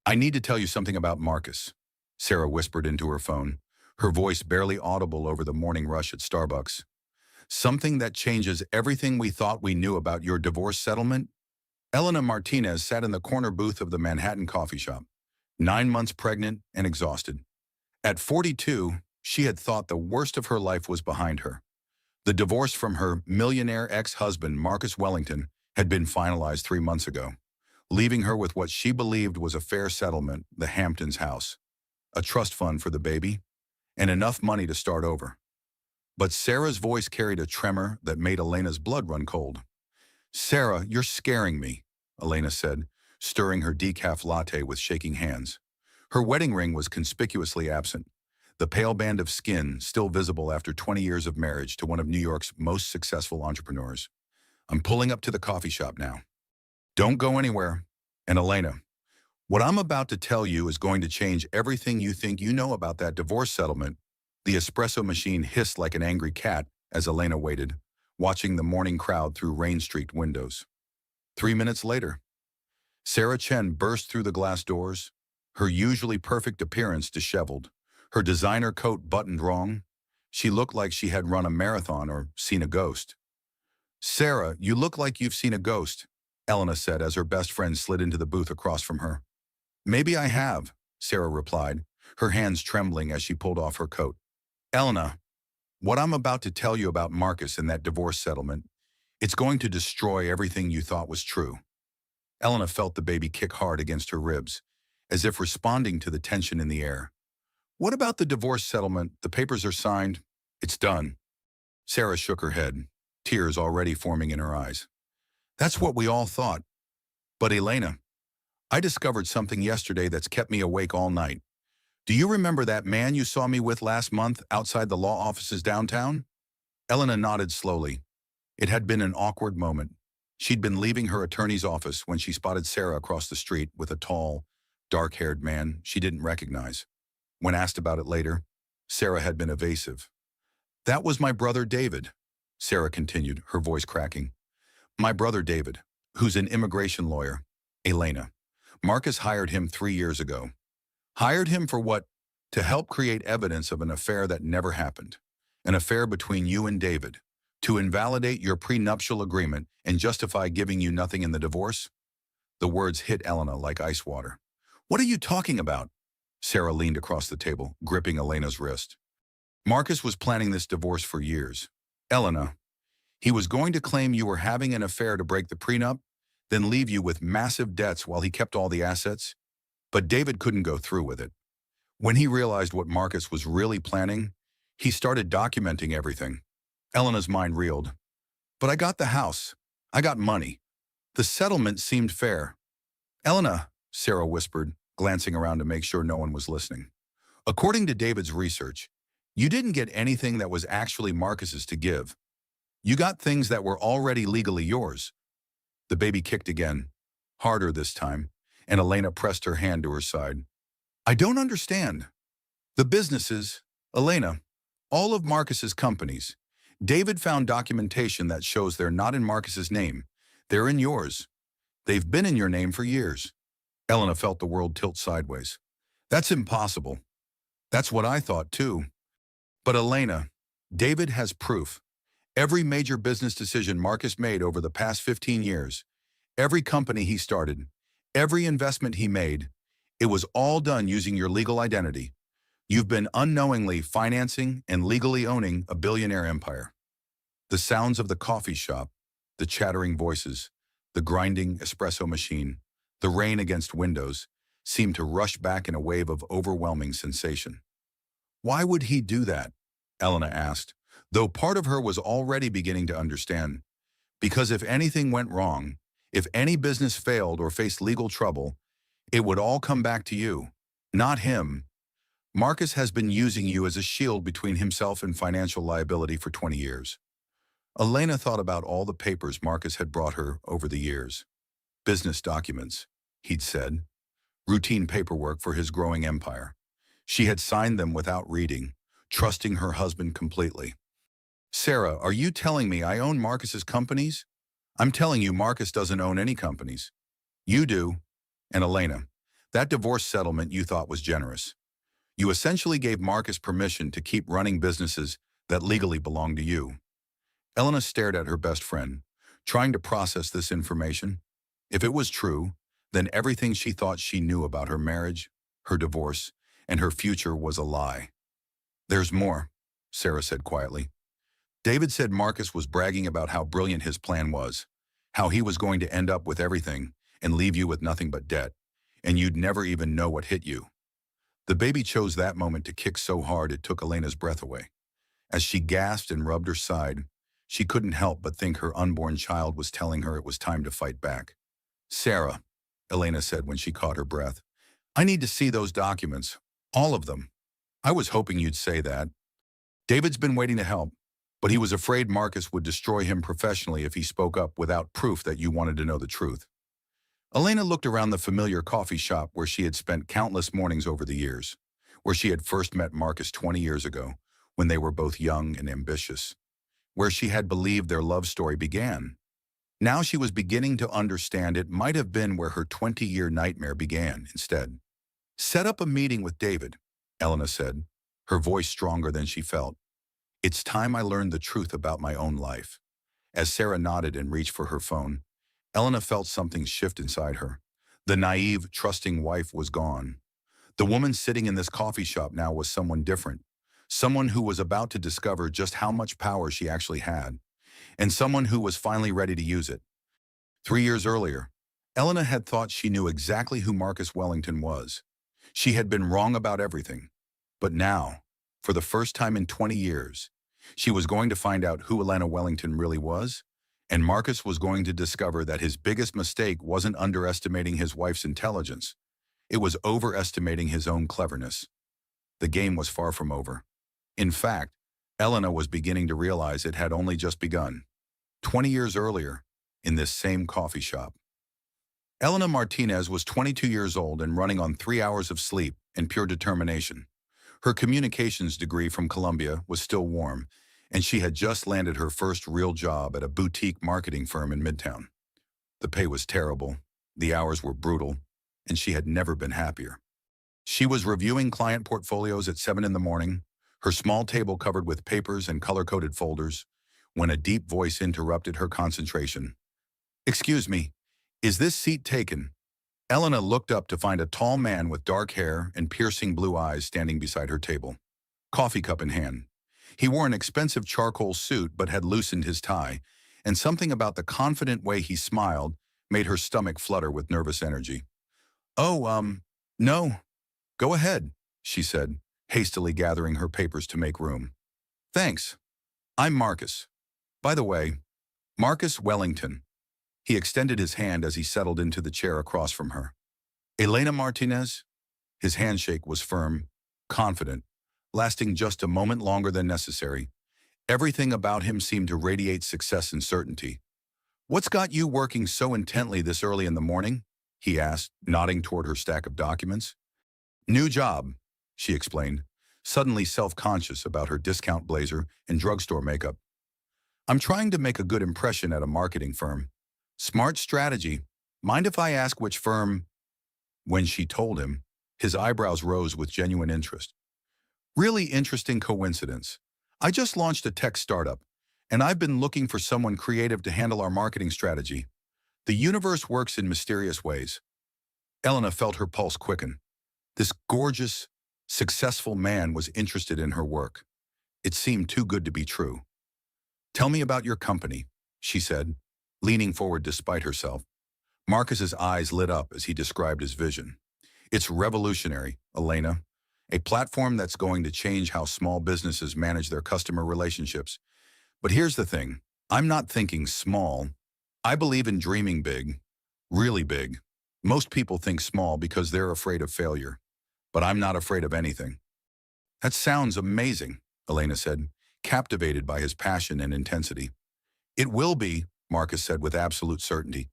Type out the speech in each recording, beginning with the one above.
I need to tell you something about Marcus, Sarah whispered into her phone, her voice barely audible over the morning rush at Starbucks. Something that changes everything we thought we knew about your divorce settlement? Elena Martinez sat in the corner booth of the Manhattan coffee shop, 9 months pregnant and exhausted. At 42, she had thought the worst of her life was behind her. The divorce from her millionaire ex-husband, Marcus Wellington, had been finalized 3 months ago, leaving her with what she believed was a fair settlement, the Hamptons house, a trust fund for the baby, and enough money to start over. But Sarah's voice carried a tremor that made Elena's blood run cold. "Sarah, you're scaring me," Elena said, stirring her decaf latte with shaking hands. Her wedding ring was conspicuously absent, the pale band of skin still visible after 20 years of marriage to one of New York's most successful entrepreneurs. "I'm pulling up to the coffee shop now. Don't go anywhere." And Elena, "What I'm about to tell you is going to change everything you think you know about that divorce settlement." The espresso machine hissed like an angry cat as Elena waited, watching the morning crowd through rain-streaked windows. 3 minutes later, Sarah Chen burst through the glass doors, her usually perfect appearance disheveled, her designer coat buttoned wrong. She looked like she had run a marathon or seen a ghost. "Sarah, you look like you've seen a ghost," Elena said as her best friend slid into the booth across from her. "Maybe I have," Sarah replied, her hands trembling as she pulled off her coat. "Elena, what I'm about to tell you about Marcus and that divorce settlement, it's going to destroy everything you thought was true." Elena felt the baby kick hard against her ribs, as if responding to the tension in the air. "What about the divorce settlement? The papers are signed. It's done." Sarah shook her head, tears already forming in her eyes. "That's what we all thought. But Elena, I discovered something yesterday that's kept me awake all night. Do you remember that man you saw me with last month outside the law offices downtown?" Elena nodded slowly. It had been an awkward moment. She'd been leaving her attorney's office when she spotted Sarah across the street with a tall, dark-haired man she didn't recognize. When asked about it later, Sarah had been evasive. "That was my brother David," Sarah continued, her voice cracking. "My brother David, who's an immigration lawyer. Elena. Marcus hired him 3 years ago. Hired him for what? To help create evidence of an affair that never happened. An affair between you and David. To invalidate your prenuptial agreement and justify giving you nothing in the divorce?" The words hit Elena like ice water. "What are you talking about?" Sarah leaned across the table, gripping Elena's wrist. "Marcus was planning this divorce for years. Elena, he was going to claim you were having an affair to break the prenup, then leave you with massive debts while he kept all the assets. But David couldn't go through with it. When he realized what Marcus was really planning, he started documenting everything." Elena's mind reeled. "But I got the house. I got money. The settlement seemed fair." "Elena," Sarah whispered, glancing around to make sure no one was listening. "According to David's research, you didn't get anything that was actually Marcus's to give. You got things that were already legally yours." The baby kicked again, harder this time, and Elena pressed her hand to her side. "I don't understand. The businesses, Elena, all of Marcus's companies. David found documentation that shows they're not in Marcus's name. They're in yours. They've been in your name for years." Elena felt the world tilt sideways. "That's impossible." "That's what I thought too." "But Elena, David has proof. Every major business decision Marcus made over the past 15 years, every company he started, every investment he made, it was all done using your legal identity. You've been unknowingly financing and legally owning a billionaire empire." The sounds of the coffee shop, the chattering voices, the grinding espresso machine, the rain against windows, seemed to rush back in a wave of overwhelming sensation. "Why would he do that?" Elena asked, though part of her was already beginning to understand. "Because if anything went wrong, if any business failed or faced legal trouble, it would all come back to you, not him. Marcus has been using you as a shield between himself and financial liability for 20 years. Elena thought about all the papers Marcus had brought her over the years. Business documents, he'd said. Routine paperwork for his growing empire. She had signed them without reading, trusting her husband completely. "Sarah, are you telling me I own Marcus's companies?" "I'm telling you Marcus doesn't own any companies. You do." And Elena, That divorce settlement you thought was generous. You essentially gave Marcus permission to keep running businesses that legally belong to you. Elena stared at her best friend, trying to process this information. If it was true, then everything she thought she knew about her marriage, her divorce, and her future was a lie. There's more, Sarah said quietly. David said Marcus was bragging about how brilliant his plan was, how he was going to end up with everything and leave you with nothing but debt, and you'd never even know what hit you. The baby chose that moment to kick so hard it took Elena's breath away. As she gasped and rubbed her side, she couldn't help but think her unborn child was telling her it was time to fight back. Sarah, Elena said when she caught her breath, I need to see those documents, all of them. I was hoping you'd say that. David's been waiting to help, but he was afraid Marcus would destroy him professionally if he spoke up without proof that you wanted to know the truth. Elena looked around the familiar coffee shop where she had spent countless mornings over the years, where she had first met Marcus 20 years ago, when they were both young and ambitious, where she had believed their love story began. Now she was beginning to understand it might have been where her 20-year nightmare began instead. Set up a meeting with David, Elena said, her voice stronger than she felt. It's time I learned the truth about my own life. As Sarah nodded and reached for her phone, Elena felt something shift inside her. The naive, trusting wife was gone. The woman sitting in this coffee shop now was someone different, someone who was about to discover just how much power she actually had, and someone who was finally ready to use it. 3 years earlier, Elena had thought she knew exactly who Marcus Wellington was. She had been wrong about everything. But now, for the first time in 20 years, she was going to find out who Elena Wellington really was, and Marcus was going to discover that his biggest mistake wasn't underestimating his wife's intelligence. It was overestimating his own cleverness. The game was far from over. In fact, Elena was beginning to realize it had only just begun. 20 years earlier, in this same coffee shop. Elena Martinez was 22 years old and running on 3 hours of sleep and pure determination. Her communications degree from Columbia was still warm, and she had just landed her first real job at a boutique marketing firm in Midtown. The pay was terrible, the hours were brutal, and she had never been happier. She was reviewing client portfolios at 7 in the morning, her small table covered with papers and color-coded folders, when a deep voice interrupted her concentration. Excuse me, is this seat taken? Elena looked up to find a tall man with dark hair and piercing blue eyes standing beside her table, coffee cup in hand. He wore an expensive charcoal suit but had loosened his tie, and something about the confident way he smiled made her stomach flutter with nervous energy. Oh, no. Go ahead, she said, hastily gathering her papers to make room. Thanks. I'm Marcus. By the way, Marcus Wellington. He extended his hand as he settled into the chair across from her. Elena Martinez? His handshake was firm, confident, lasting just a moment longer than necessary. Everything about him seemed to radiate success and certainty. What's got you working so intently this early in the morning? He asked, nodding toward her stack of documents. New job, she explained, suddenly self-conscious about her discount blazer and drugstore makeup. I'm trying to make a good impression at a marketing firm. Smart strategy. Mind if I ask which firm? When she told him, his eyebrows rose with genuine interest. Really interesting coincidence. I just launched a tech startup, and I've been looking for someone creative to handle our marketing strategy. The universe works in mysterious ways. Elena felt her pulse quicken. This gorgeous, successful man was interested in her work. It seemed too good to be true. Tell me about your company, she said, leaning forward despite herself. Marcus's eyes lit up as he described his vision. It's revolutionary, Elena. A platform that's going to change how small businesses manage their customer relationships. But here's the thing. I'm not thinking small. I believe in dreaming big, really big. Most people think small because they're afraid of failure. But I'm not afraid of anything. That sounds amazing, Elena said, captivated by his passion and intensity. It will be, Marcus said with absolute certainty.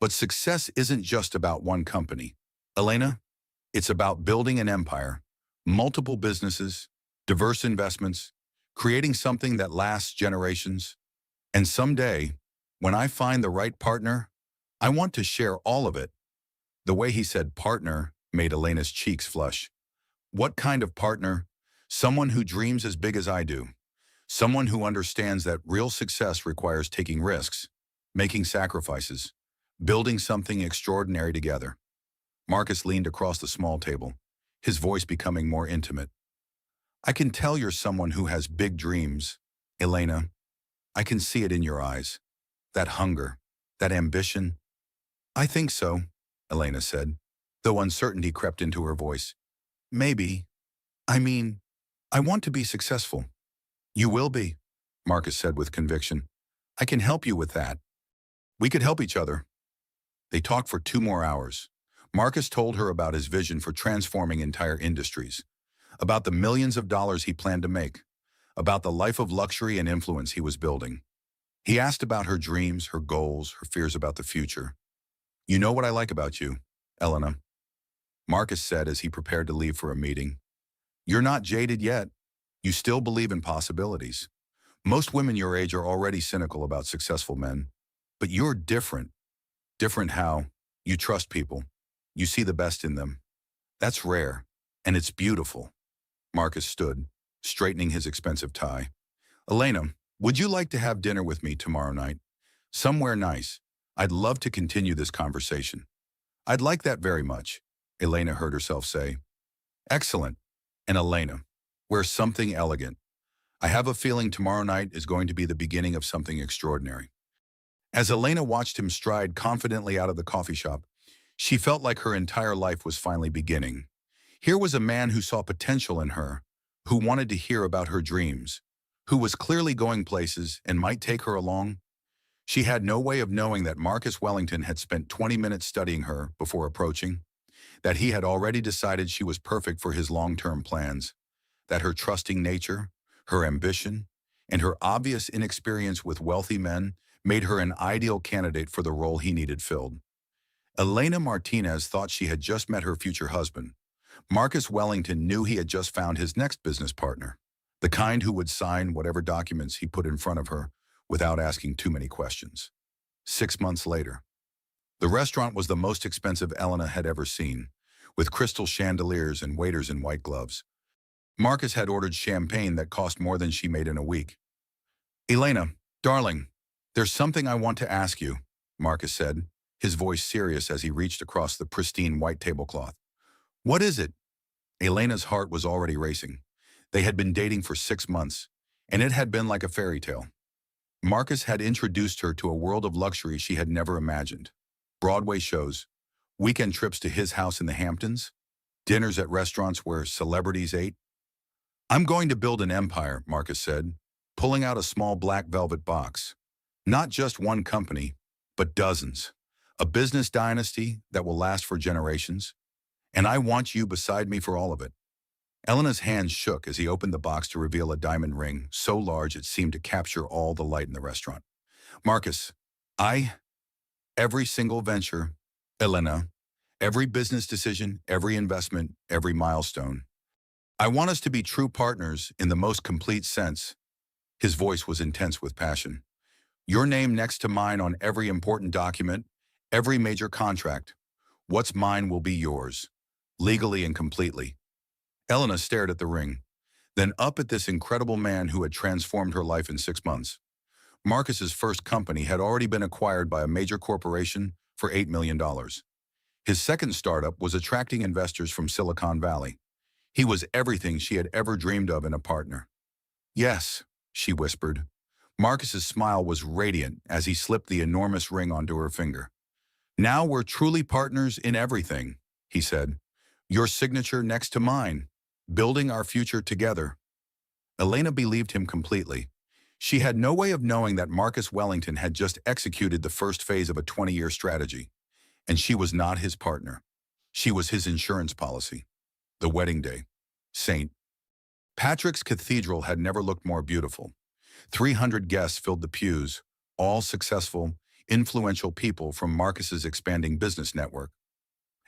But success isn't just about one company. Elena, it's about building an empire, multiple businesses, diverse investments, creating something that lasts generations. And someday, when I find the right partner, I want to share all of it. The way he said partner made Elena's cheeks flush. What kind of partner? Someone who dreams as big as I do. Someone who understands that real success requires taking risks, making sacrifices, building something extraordinary together. Marcus leaned across the small table, his voice becoming more intimate. I can tell you're someone who has big dreams, Elena. I can see it in your eyes. That hunger, that ambition. I think so, Elena said, though uncertainty crept into her voice. Maybe. I mean, I want to be successful. You will be, Marcus said with conviction. I can help you with that. We could help each other. They talked for 2 more hours. Marcus told her about his vision for transforming entire industries, about the millions of dollars he planned to make, about the life of luxury and influence he was building. He asked about her dreams, her goals, her fears about the future. You know what I like about you, Elena, Marcus said as he prepared to leave for a meeting. You're not jaded yet. You still believe in possibilities. Most women your age are already cynical about successful men. But you're different. Different how? You trust people. You see the best in them. That's rare, and it's beautiful. Marcus stood, straightening his expensive tie. Elena, would you like to have dinner with me tomorrow night? Somewhere nice. I'd love to continue this conversation. I'd like that very much, Elena heard herself say. Excellent. And Elena, wear something elegant. I have a feeling tomorrow night is going to be the beginning of something extraordinary. As Elena watched him stride confidently out of the coffee shop, she felt like her entire life was finally beginning. Here was a man who saw potential in her, who wanted to hear about her dreams, who was clearly going places and might take her along. She had no way of knowing that Marcus Wellington had spent 20 minutes studying her before approaching, that he had already decided she was perfect for his long-term plans, that her trusting nature, her ambition, and her obvious inexperience with wealthy men made her an ideal candidate for the role he needed filled. Elena Martinez thought she had just met her future husband. Marcus Wellington knew he had just found his next business partner, the kind who would sign whatever documents he put in front of her without asking too many questions. 6 months later, the restaurant was the most expensive Elena had ever seen, with crystal chandeliers and waiters in white gloves. Marcus had ordered champagne that cost more than she made in a week. Elena, darling, there's something I want to ask you, Marcus said, his voice serious as he reached across the pristine white tablecloth. What is it? Elena's heart was already racing. They had been dating for 6 months, and it had been like a fairy tale. Marcus had introduced her to a world of luxury she had never imagined. Broadway shows, weekend trips to his house in the Hamptons, dinners at restaurants where celebrities ate. I'm going to build an empire, Marcus said, pulling out a small black velvet box. Not just one company, but dozens. A business dynasty that will last for generations. And I want you beside me for all of it. Elena's hands shook as he opened the box to reveal a diamond ring so large it seemed to capture all the light in the restaurant. Marcus, every single venture, Elena, every business decision, every investment, every milestone. I want us to be true partners in the most complete sense. His voice was intense with passion. Your name next to mine on every important document, every major contract. What's mine will be yours, legally and completely. Elena stared at the ring, then up at this incredible man who had transformed her life in 6 months. Marcus's first company had already been acquired by a major corporation for $8 million. His second startup was attracting investors from Silicon Valley. He was everything she had ever dreamed of in a partner. Yes, she whispered. Marcus's smile was radiant as he slipped the enormous ring onto her finger. Now we're truly partners in everything, he said. Your signature next to mine, building our future together. Elena believed him completely. She had no way of knowing that Marcus Wellington had just executed the first phase of a 20-year strategy, and she was not his partner. She was his insurance policy. The wedding day. St. Patrick's Cathedral had never looked more beautiful. 300 guests filled the pews, all successful, influential people from Marcus's expanding business network.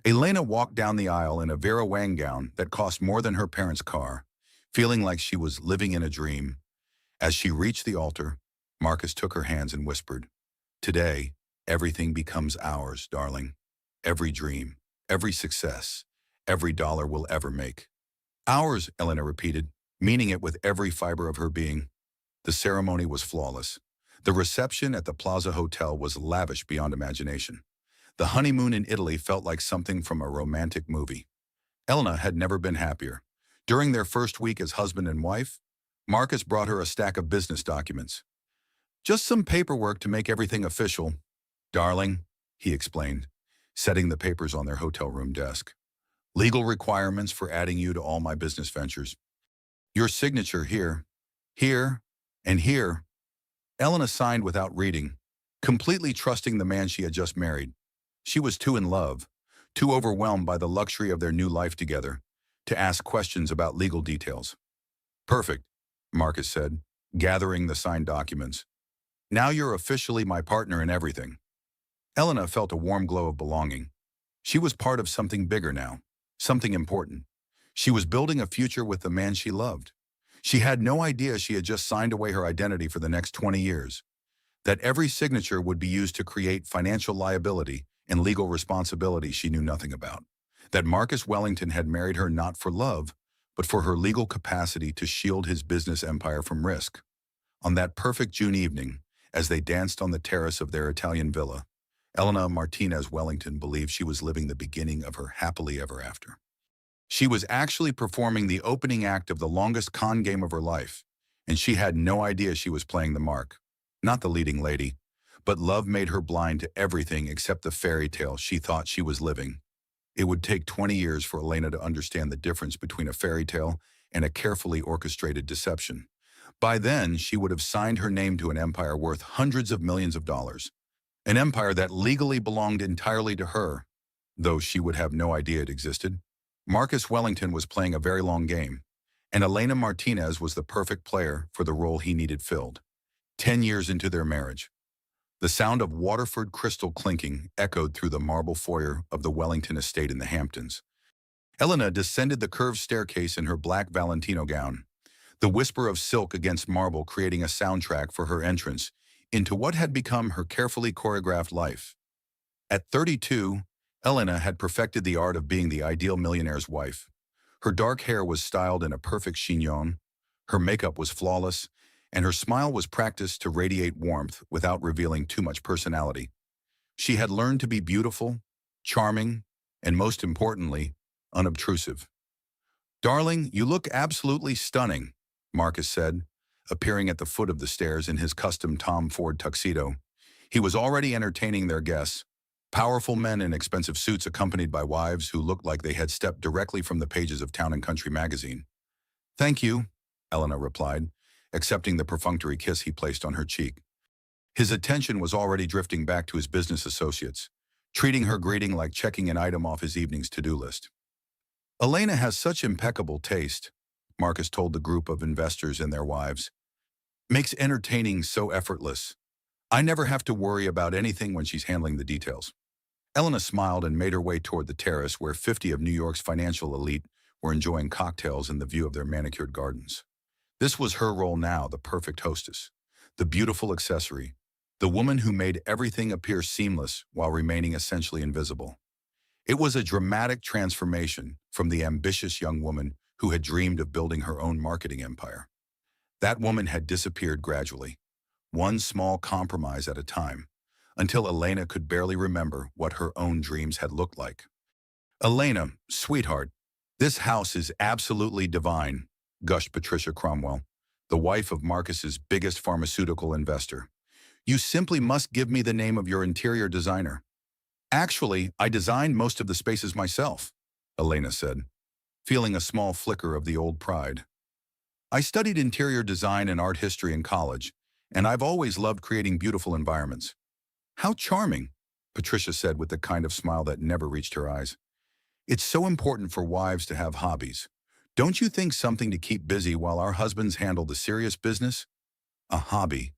Elena walked down the aisle in a Vera Wang gown that cost more than her parents' car, feeling like she was living in a dream. As she reached the altar, Marcus took her hands and whispered, Today, everything becomes ours, darling. Every dream, every success, Every dollar we'll ever make. Ours, Elena repeated, meaning it with every fiber of her being. The ceremony was flawless. The reception at the Plaza Hotel was lavish beyond imagination. The honeymoon in Italy felt like something from a romantic movie. Elena had never been happier. During their first week as husband and wife, Marcus brought her a stack of business documents. Just some paperwork to make everything official. Darling, he explained, setting the papers on their hotel room desk. Legal requirements for adding you to all my business ventures. Your signature here, here, and here. Elena signed without reading, completely trusting the man she had just married. She was too in love, too overwhelmed by the luxury of their new life together, to ask questions about legal details. Perfect, Marcus said, gathering the signed documents. Now you're officially my partner in everything. Elena felt a warm glow of belonging. She was part of something bigger now, something important. She was building a future with the man she loved. She had no idea she had just signed away her identity for the next 20 years, that every signature would be used to create financial liability and legal responsibility she knew nothing about, that Marcus Wellington had married her not for love, but for her legal capacity to shield his business empire from risk. On that perfect June evening, as they danced on the terrace of their Italian villa, Elena Martinez Wellington believed she was living the beginning of her happily ever after. She was actually performing the opening act of the longest con game of her life, and she had no idea she was playing the mark, not the leading lady, but love made her blind to everything except the fairy tale she thought she was living. It would take 20 years for Elena to understand the difference between a fairy tale and a carefully orchestrated deception. By then, she would have signed her name to an empire worth hundreds of millions of dollars, an empire that legally belonged entirely to her, though she would have no idea it existed. Marcus Wellington was playing a very long game, and Elena Martinez was the perfect player for the role he needed filled. 10 years into their marriage, the sound of Waterford crystal clinking echoed through the marble foyer of the Wellington estate in the Hamptons. Elena descended the curved staircase in her black Valentino gown, the whisper of silk against marble creating a soundtrack for her entrance into what had become her carefully choreographed life. At 32, Elena had perfected the art of being the ideal millionaire's wife. Her dark hair was styled in a perfect chignon, her makeup was flawless, and her smile was practiced to radiate warmth without revealing too much personality. She had learned to be beautiful, charming, and most importantly, unobtrusive. Darling, you look absolutely stunning, Marcus said, appearing at the foot of the stairs in his custom Tom Ford tuxedo. He was already entertaining their guests, powerful men in expensive suits accompanied by wives who looked like they had stepped directly from the pages of Town and Country magazine. Thank you, Elena replied, accepting the perfunctory kiss he placed on her cheek. His attention was already drifting back to his business associates, treating her greeting like checking an item off his evening's to-do list. Elena has such impeccable taste, Marcus told the group of investors and their wives. Makes entertaining so effortless. I never have to worry about anything when she's handling the details. Elena smiled and made her way toward the terrace where 50 of New York's financial elite were enjoying cocktails in the view of their manicured gardens. This was her role now, the perfect hostess, the beautiful accessory, the woman who made everything appear seamless while remaining essentially invisible. It was a dramatic transformation from the ambitious young woman who had dreamed of building her own marketing empire. That woman had disappeared gradually, one small compromise at a time, until Elena could barely remember what her own dreams had looked like. Elena, sweetheart, this house is absolutely divine, gushed Patricia Cromwell, the wife of Marcus's biggest pharmaceutical investor. You simply must give me the name of your interior designer. Actually, I designed most of the spaces myself, Elena said, feeling a small flicker of the old pride. I studied interior design and art history in college, and I've always loved creating beautiful environments. How charming, Patricia said with the kind of smile that never reached her eyes. It's so important for wives to have hobbies. Don't you think something to keep busy while our husbands handle the serious business? A hobby.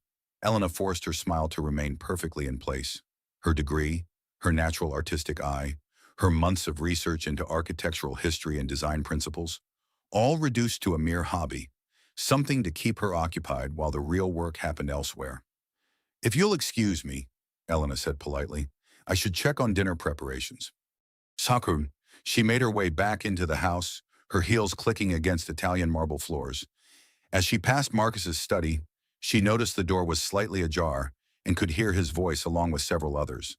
Elena forced her smile to remain perfectly in place. Her degree, her natural artistic eye, her months of research into architectural history and design principles, all reduced to a mere hobby, something to keep her occupied while the real work happened elsewhere. If you'll excuse me, Elena said politely, I should check on dinner preparations. Sakura, She made her way back into the house, her heels clicking against Italian marble floors. As she passed Marcus's study, she noticed the door was slightly ajar and could hear his voice along with several others.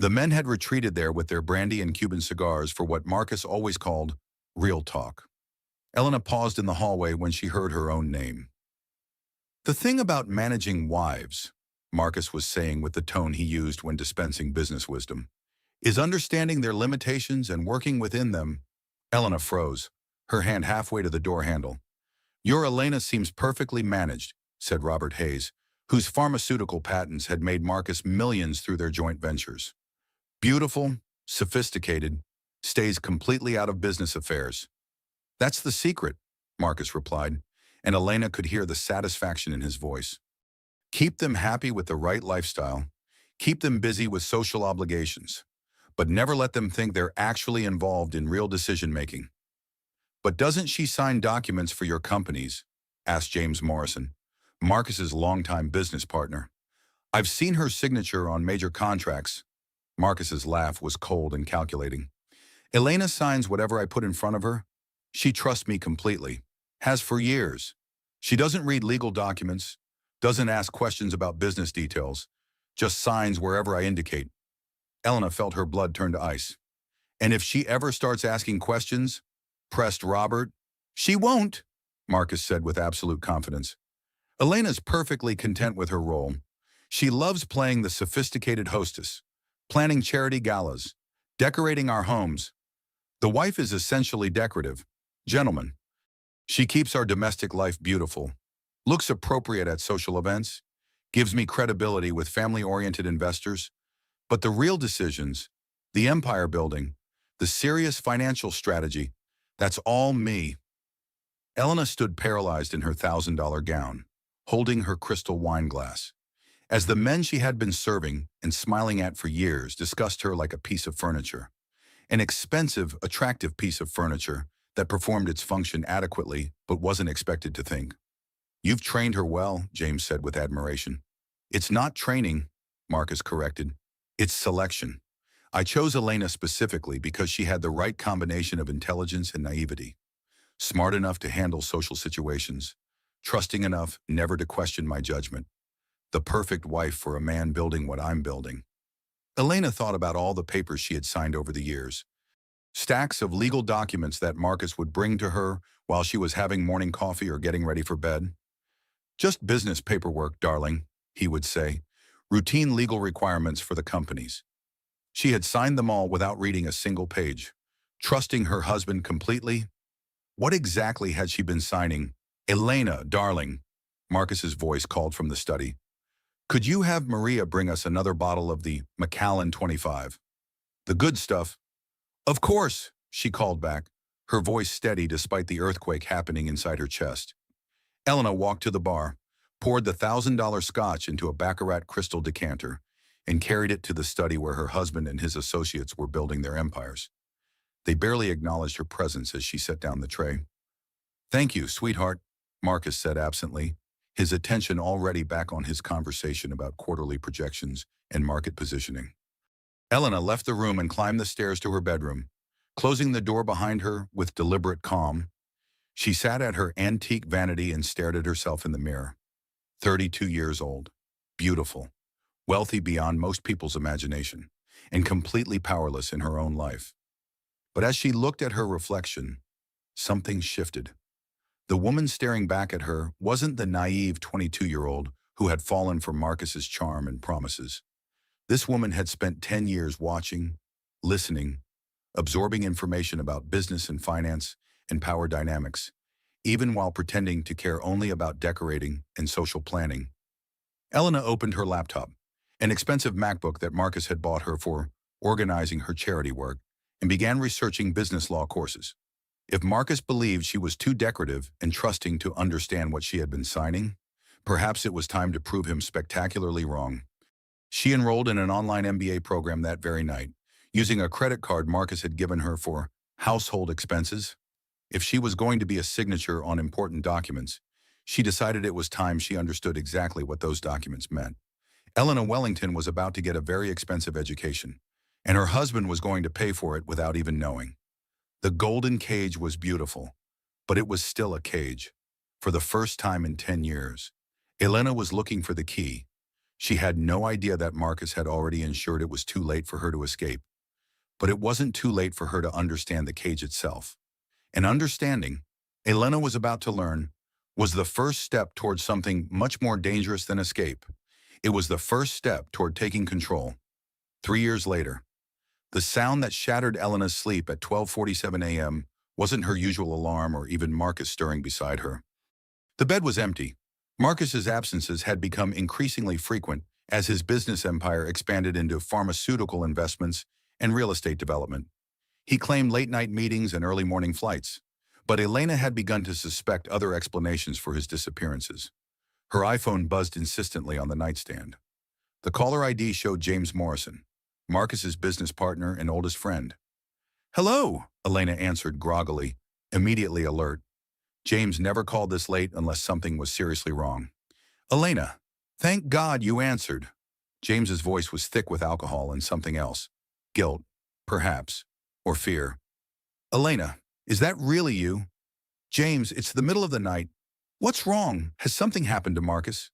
The men had retreated there with their brandy and Cuban cigars for what Marcus always called real talk. Elena paused in the hallway when she heard her own name. The thing about managing wives, Marcus was saying with the tone he used when dispensing business wisdom, is understanding their limitations and working within them. Elena froze, her hand halfway to the door handle. Your Elena seems perfectly managed, said Robert Hayes, whose pharmaceutical patents had made Marcus millions through their joint ventures. Beautiful, sophisticated, stays completely out of business affairs. That's the secret, Marcus replied, and Elena could hear the satisfaction in his voice. Keep them happy with the right lifestyle. Keep them busy with social obligations, but never let them think they're actually involved in real decision-making. But doesn't she sign documents for your companies? Asked James Morrison, Marcus's longtime business partner. I've seen her signature on major contracts. Marcus's laugh was cold and calculating. Elena signs whatever I put in front of her. She trusts me completely. Has for years. She doesn't read legal documents, doesn't ask questions about business details, just signs wherever I indicate. Elena felt her blood turn to ice. And if she ever starts asking questions, pressed Robert. She won't, Marcus said with absolute confidence. Elena's perfectly content with her role. She loves playing the sophisticated hostess, planning charity galas, decorating our homes. The wife is essentially decorative. Gentlemen. She keeps our domestic life beautiful, looks appropriate at social events, gives me credibility with family-oriented investors. But the real decisions, the empire building, the serious financial strategy, that's all me. Elena stood paralyzed in her $1,000 gown, holding her crystal wine glass, as the men she had been serving and smiling at for years discussed her like a piece of furniture. An expensive, attractive piece of furniture that performed its function adequately but wasn't expected to think. You've trained her well, James said with admiration. It's not training, Marcus corrected. It's selection. I chose Elena specifically because she had the right combination of intelligence and naivety. Smart enough to handle social situations, trusting enough never to question my judgment. The perfect wife for a man building what I'm building. Elena thought about all the papers she had signed over the years. Stacks of legal documents that Marcus would bring to her while she was having morning coffee or getting ready for bed. Just business paperwork, darling, he would say. Routine legal requirements for the companies. She had signed them all without reading a single page, trusting her husband completely. What exactly had she been signing? Elena, darling, Marcus's voice called from the study. Could you have Maria bring us another bottle of the Macallan 25? The good stuff. Of course, she called back, her voice steady despite the earthquake happening inside her chest. Elena walked to the bar, poured the $1,000 scotch into a baccarat crystal decanter, and carried it to the study where her husband and his associates were building their empires. They barely acknowledged her presence as she set down the tray. Thank you, sweetheart, Marcus said absently, his attention already back on his conversation about quarterly projections and market positioning. Elena left the room and climbed the stairs to her bedroom, closing the door behind her with deliberate calm. She sat at her antique vanity and stared at herself in the mirror. 32 years old, beautiful, wealthy beyond most people's imagination, and completely powerless in her own life. But as she looked at her reflection, something shifted. The woman staring back at her wasn't the naive 22-year-old who had fallen for Marcus's charm and promises. This woman had spent 10 years watching, listening, absorbing information about business and finance and power dynamics, even while pretending to care only about decorating and social planning. Elena opened her laptop, an expensive MacBook that Marcus had bought her for organizing her charity work, and began researching business law courses. If Marcus believed she was too decorative and trusting to understand what she had been signing, perhaps it was time to prove him spectacularly wrong. She enrolled in an online MBA program that very night, using a credit card Marcus had given her for household expenses. If she was going to be a signature on important documents, she decided it was time she understood exactly what those documents meant. Elena Wellington was about to get a very expensive education, and her husband was going to pay for it without even knowing. The golden cage was beautiful, but it was still a cage. For the first time in 10 years, Elena was looking for the key. She had no idea that Marcus had already ensured it was too late for her to escape. But it wasn't too late for her to understand the cage itself. And understanding, Elena was about to learn, was the first step towards something much more dangerous than escape. It was the first step toward taking control. 3 years later, the sound that shattered Elena's sleep at 12:47 a.m. wasn't her usual alarm or even Marcus stirring beside her. The bed was empty. Marcus's absences had become increasingly frequent as his business empire expanded into pharmaceutical investments and real estate development. He claimed late-night meetings and early morning flights, but Elena had begun to suspect other explanations for his disappearances. Her iPhone buzzed insistently on the nightstand. The caller ID showed James Morrison, Marcus's business partner and oldest friend. "Hello," Elena answered groggily, immediately alert. James never called this late unless something was seriously wrong. "Elena, thank God you answered." James's voice was thick with alcohol and something else. Guilt, perhaps, or fear. "Elena, is that really you?" "James, it's the middle of the night. What's wrong? Has something happened to Marcus?"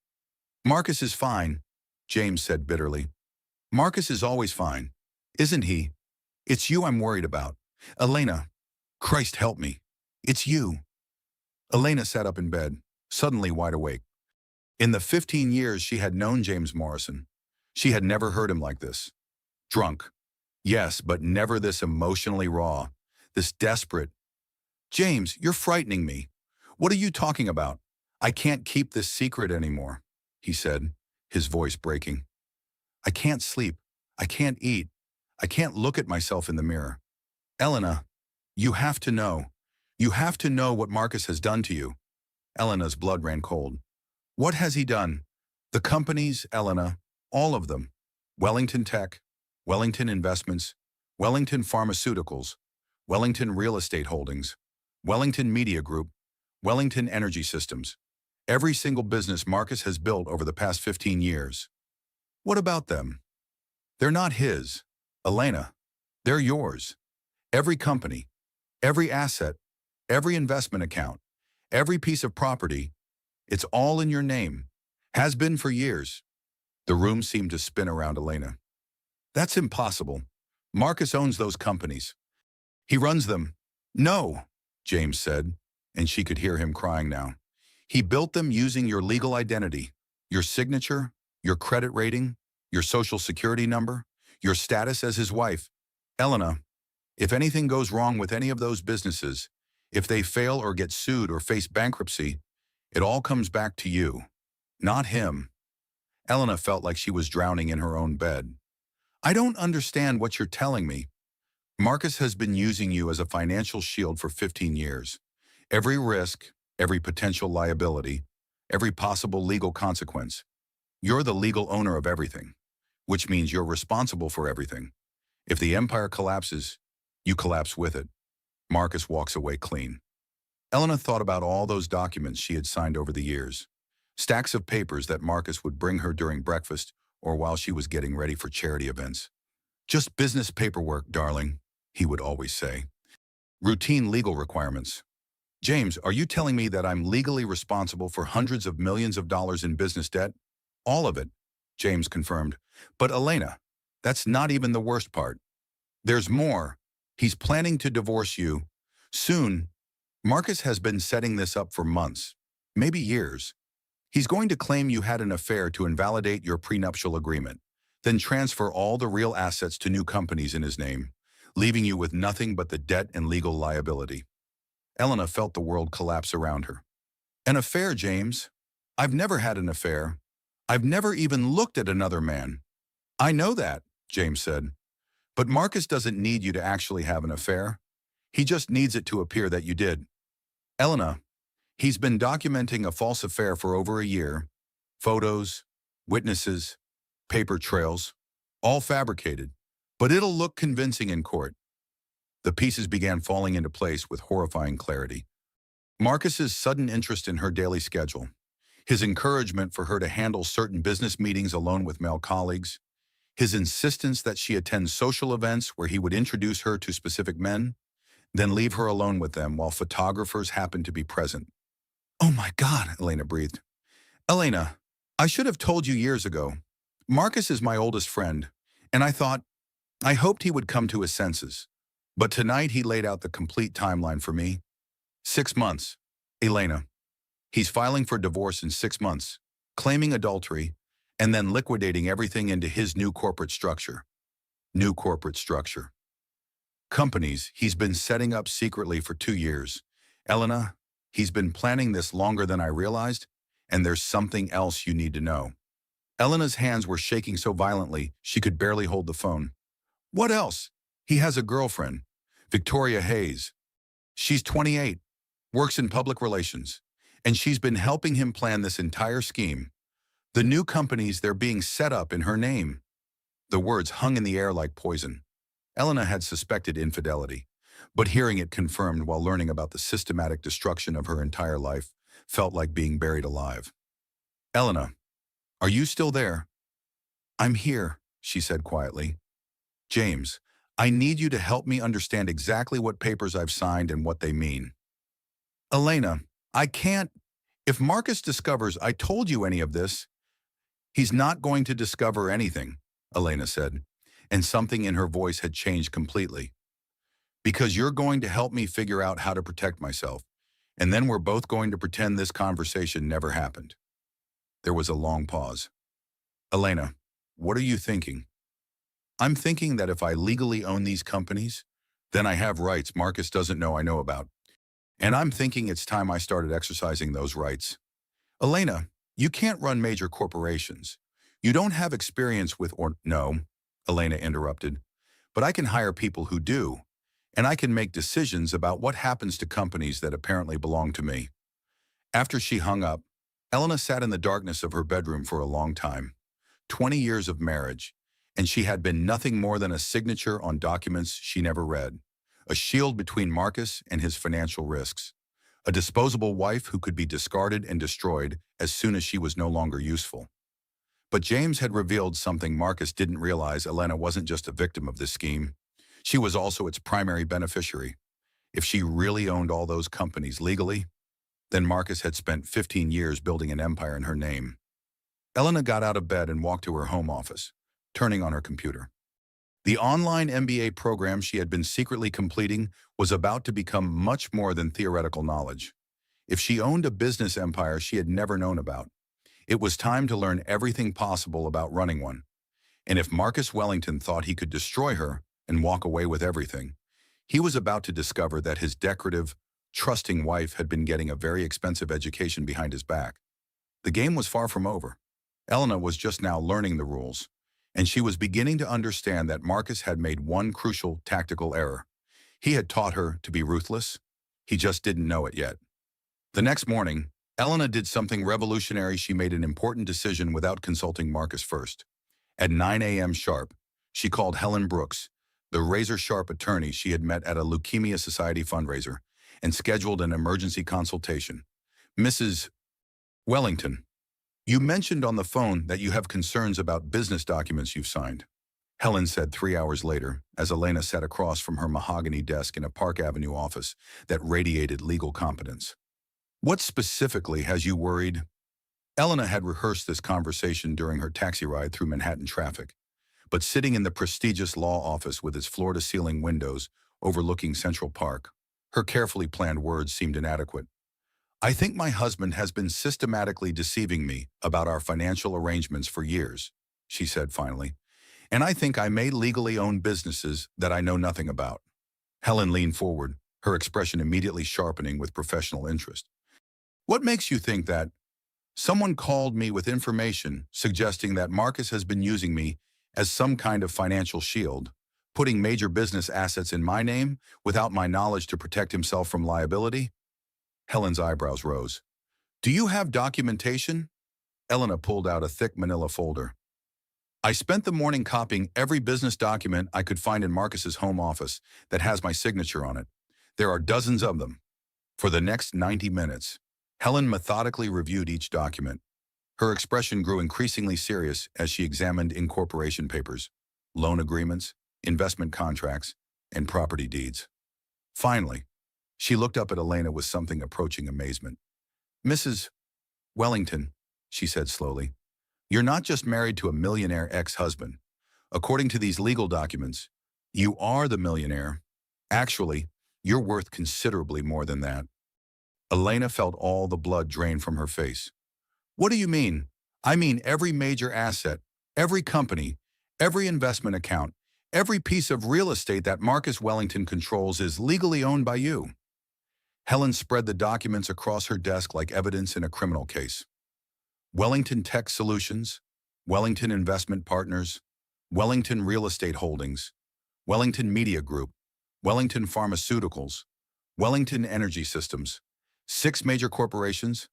"Marcus is fine," James said bitterly. "Marcus is always fine, isn't he? It's you I'm worried about. Elena, Christ help me. It's you." Elena sat up in bed, suddenly wide awake. In the 15 years she had known James Morrison, she had never heard him like this. Drunk. Yes, but never this emotionally raw, this desperate. "James, you're frightening me. What are you talking about? I can't keep this secret anymore," he said, his voice breaking. "I can't sleep. I can't eat. I can't look at myself in the mirror. Elena, you have to know. You have to know what Marcus has done to you." Elena's blood ran cold. "What has he done?" "The companies, Elena, all of them. Wellington Tech, Wellington Investments, Wellington Pharmaceuticals, Wellington Real Estate Holdings, Wellington Media Group, Wellington Energy Systems. Every single business Marcus has built over the past 15 years. What about them? They're not his, Elena. They're yours. Every company, every asset, every investment account, every piece of property, it's all in your name. Has been for years." The room seemed to spin around Elena. "That's impossible. Marcus owns those companies. He runs them." "No," James said, and she could hear him crying now. "He built them using your legal identity, your signature, your credit rating, your social security number, your status as his wife. Elena, if anything goes wrong with any of those businesses, if they fail or get sued or face bankruptcy, it all comes back to you, not him." Elena felt like she was drowning in her own bed. "I don't understand what you're telling me. Marcus has been using you as a financial shield for 15 years. Every risk, every potential liability, every possible legal consequence. You're the legal owner of everything, which means you're responsible for everything. If the empire collapses, you collapse with it. Marcus walks away clean." Elena thought about all those documents she had signed over the years. Stacks of papers that Marcus would bring her during breakfast or while she was getting ready for charity events. "Just business paperwork, darling," he would always say. "Routine legal requirements. James, are you telling me that I'm legally responsible for hundreds of millions of dollars in business debt?" "All of it," James confirmed. "But Elena, that's not even the worst part. There's more. He's planning to divorce you. Soon. Marcus has been setting this up for months, maybe years. He's going to claim you had an affair to invalidate your prenuptial agreement, then transfer all the real assets to new companies in his name, leaving you with nothing but the debt and legal liability." Elena felt the world collapse around her. "An affair, James? I've never had an affair. I've never even looked at another man." "I know that," James said. "But Marcus doesn't need you to actually have an affair. He just needs it to appear that you did. Elena, he's been documenting a false affair for over a year. Photos, witnesses, paper trails, all fabricated. But it'll look convincing in court." The pieces began falling into place with horrifying clarity. Marcus's sudden interest in her daily schedule, his encouragement for her to handle certain business meetings alone with male colleagues, his insistence that she attend social events where he would introduce her to specific men, then leave her alone with them while photographers happened to be present. "Oh my God," Elena breathed. "Elena, I should have told you years ago. Marcus is my oldest friend, and I hoped he would come to his senses. But tonight he laid out the complete timeline for me. 6 months. Elena. He's filing for divorce in 6 months, claiming adultery, and then liquidating everything into his new corporate structure. New corporate structure. Companies he's been setting up secretly for 2 years. Elena, he's been planning this longer than I realized, and there's something else you need to know." Elena's hands were shaking so violently she could barely hold the phone. "What else?" "He has a girlfriend, Victoria Hayes. She's 28, works in public relations, and she's been helping him plan this entire scheme. The new companies, they're being set up in her name." The words hung in the air like poison. Elena had suspected infidelity, but hearing it confirmed while learning about the systematic destruction of her entire life felt like being buried alive. "Elena, are you still there?" "I'm here," she said quietly. "James, I need you to help me understand exactly what papers I've signed and what they mean." "Elena, I can't. If Marcus discovers I told you any of this—" "He's not going to discover anything," Elena said, and something in her voice had changed completely. "Because you're going to help me figure out how to protect myself, and then we're both going to pretend this conversation never happened." There was a long pause. "Elena, what are you thinking?" "I'm thinking that if I legally own these companies, then I have rights Marcus doesn't know I know about. And I'm thinking it's time I started exercising those rights." "Elena, you can't run major corporations. You don't have experience with—" "Or no," Elena interrupted, "but I can hire people who do, and I can make decisions about what happens to companies that apparently belong to me." After she hung up, Elena sat in the darkness of her bedroom for a long time. 20 years of marriage, and she had been nothing more than a signature on documents she never read, a shield between Marcus and his financial risks, a disposable wife who could be discarded and destroyed as soon as she was no longer useful. But James had revealed something Marcus didn't realize. Elena wasn't just a victim of this scheme. She was also its primary beneficiary. If she really owned all those companies legally, then Marcus had spent 15 years building an empire in her name. Elena got out of bed and walked to her home office, turning on her computer. The online MBA program she had been secretly completing was about to become much more than theoretical knowledge. If she owned a business empire she had never known about, it was time to learn everything possible about running one. And if Marcus Wellington thought he could destroy her and walk away with everything, he was about to discover that his decorative, trusting wife had been getting a very expensive education behind his back. The game was far from over. Elena was just now learning the rules, and she was beginning to understand that Marcus had made one crucial tactical error. He had taught her to be ruthless. He just didn't know it yet. The next morning, Elena did something revolutionary. She made an important decision without consulting Marcus first. At 9 a.m. sharp, she called Helen Brooks, the razor-sharp attorney she had met at a Leukemia Society fundraiser, and scheduled an emergency consultation. "Mrs. Wellington, you mentioned on the phone that you have concerns about business documents you've signed," Helen said 3 hours later, as Elena sat across from her mahogany desk in a Park Avenue office that radiated legal competence. "What specifically has you worried?" Elena had rehearsed this conversation during her taxi ride through Manhattan traffic, but sitting in the prestigious law office with its floor-to-ceiling windows overlooking Central Park, her carefully planned words seemed inadequate. "I think my husband has been systematically deceiving me about our financial arrangements for years," she said finally, "and I think I may legally own businesses that I know nothing about." Helen leaned forward, her expression immediately sharpening with professional interest. "What makes you think that?" "Someone called me with information suggesting that Marcus has been using me as some kind of financial shield, putting major business assets in my name without my knowledge to protect himself from liability." Helen's eyebrows rose. "Do you have documentation?" Elena pulled out a thick manila folder. "I spent the morning copying every business document I could find in Marcus's home office that has my signature on it. There are dozens of them." For the next 90 minutes, Helen methodically reviewed each document. Her expression grew increasingly serious as she examined incorporation papers, loan agreements, investment contracts, and property deeds. Finally, she looked up at Elena with something approaching amazement. "Mrs. Wellington," she said slowly, "you're not just married to a millionaire ex-husband. According to these legal documents, you are the millionaire. Actually, you're worth considerably more than that." Elena felt all the blood drain from her face. "What do you mean?" "I mean every major asset, every company, every investment account, every piece of real estate that Marcus Wellington controls is legally owned by you." Helen spread the documents across her desk like evidence in a criminal case. Wellington Tech Solutions, Wellington Investment Partners, Wellington Real Estate Holdings, Wellington Media Group, Wellington Pharmaceuticals, Wellington Energy Systems, 6 major corporations,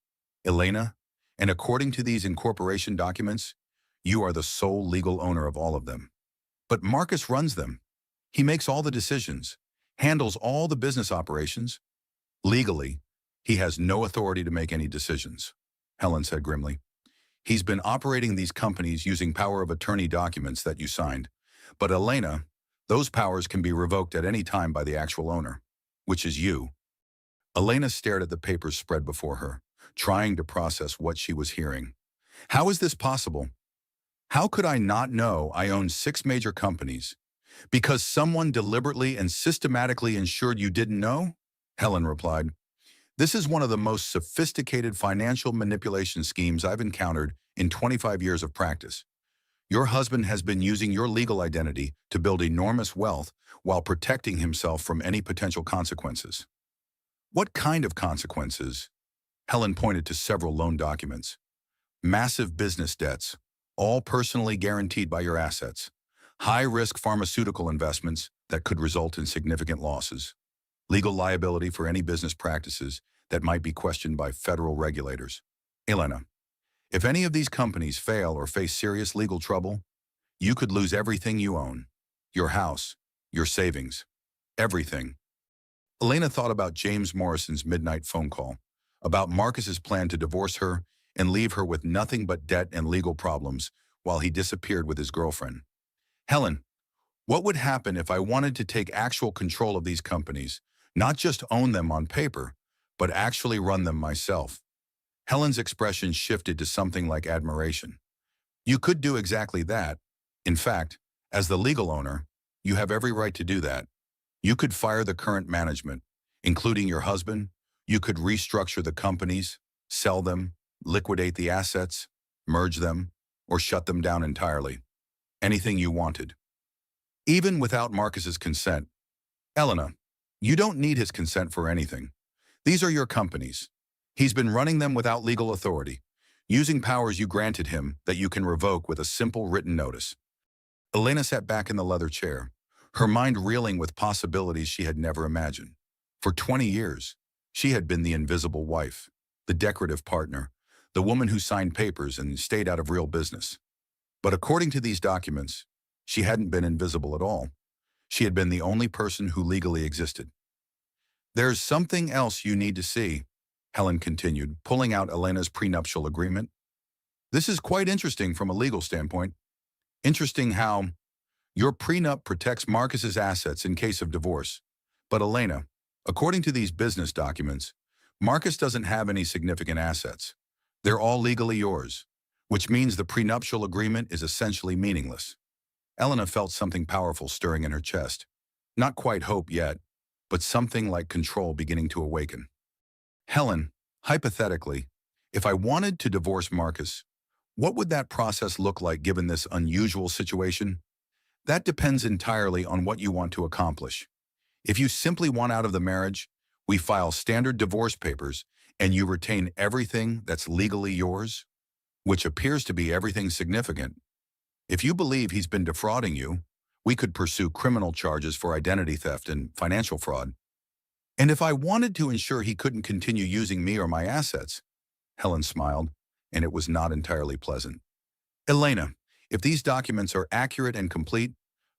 Elena, and according to these incorporation documents, you are the sole legal owner of all of them. But Marcus runs them. He makes all the decisions, handles all the business operations. Legally, he has no authority to make any decisions, Helen said grimly. He's been operating these companies using power of attorney documents that you signed. But Elena, those powers can be revoked at any time by the actual owner, which is you. Elena stared at the papers spread before her, trying to process what she was hearing. How is this possible? How could I not know I own 6 major companies? Because someone deliberately and systematically ensured you didn't know? Helen replied, "This is one of the most sophisticated financial manipulation schemes I've encountered in 25 years of practice. Your husband has been using your legal identity to build enormous wealth while protecting himself from any potential consequences." "What kind of consequences?" Helen pointed to several loan documents. "Massive business debts, all personally guaranteed by your assets. High-risk pharmaceutical investments that could result in significant losses. Legal liability for any business practices that might be questioned by federal regulators. Elena, if any of these companies fail or face serious legal trouble, you could lose everything you own. Your house, your savings, everything." Elena thought about James Morrison's midnight phone call, about Marcus's plan to divorce her and leave her with nothing but debt and legal problems while he disappeared with his girlfriend. "Helen, what would happen if I wanted to take actual control of these companies, not just own them on paper, but actually run them myself?" Helen's expression shifted to something like admiration. "You could do exactly that. In fact, as the legal owner, you have every right to do that. You could fire the current management, including your husband. You could restructure the companies, sell them, liquidate the assets, merge them, or shut them down entirely. Anything you wanted. Even without Marcus's consent. Elena, you don't need his consent for anything. These are your companies. He's been running them without legal authority, using powers you granted him that you can revoke with a simple written notice." Elena sat back in the leather chair, her mind reeling with possibilities she had never imagined. For 20 years, she had been the invisible wife, the decorative partner, the woman who signed papers and stayed out of real business. But according to these documents, she hadn't been invisible at all. She had been the only person who legally existed. "There's something else you need to see," Helen continued, pulling out Elena's prenuptial agreement. "This is quite interesting from a legal standpoint. Interesting how your prenup protects Marcus's assets in case of divorce. But Elena, according to these business documents, Marcus doesn't have any significant assets. They're all legally yours, which means the prenuptial agreement is essentially meaningless." Elena felt something powerful stirring in her chest. Not quite hope yet, but something like control beginning to awaken. "Helen, hypothetically, if I wanted to divorce Marcus, what would that process look like given this unusual situation? That depends entirely on what you want to accomplish. If you simply want out of the marriage, we file standard divorce papers and you retain everything that's legally yours, which appears to be everything significant. If you believe he's been defrauding you, we could pursue criminal charges for identity theft and financial fraud. And if I wanted to ensure he couldn't continue using me or my assets," Helen smiled, and it was not entirely pleasant. "Elena, if these documents are accurate and complete,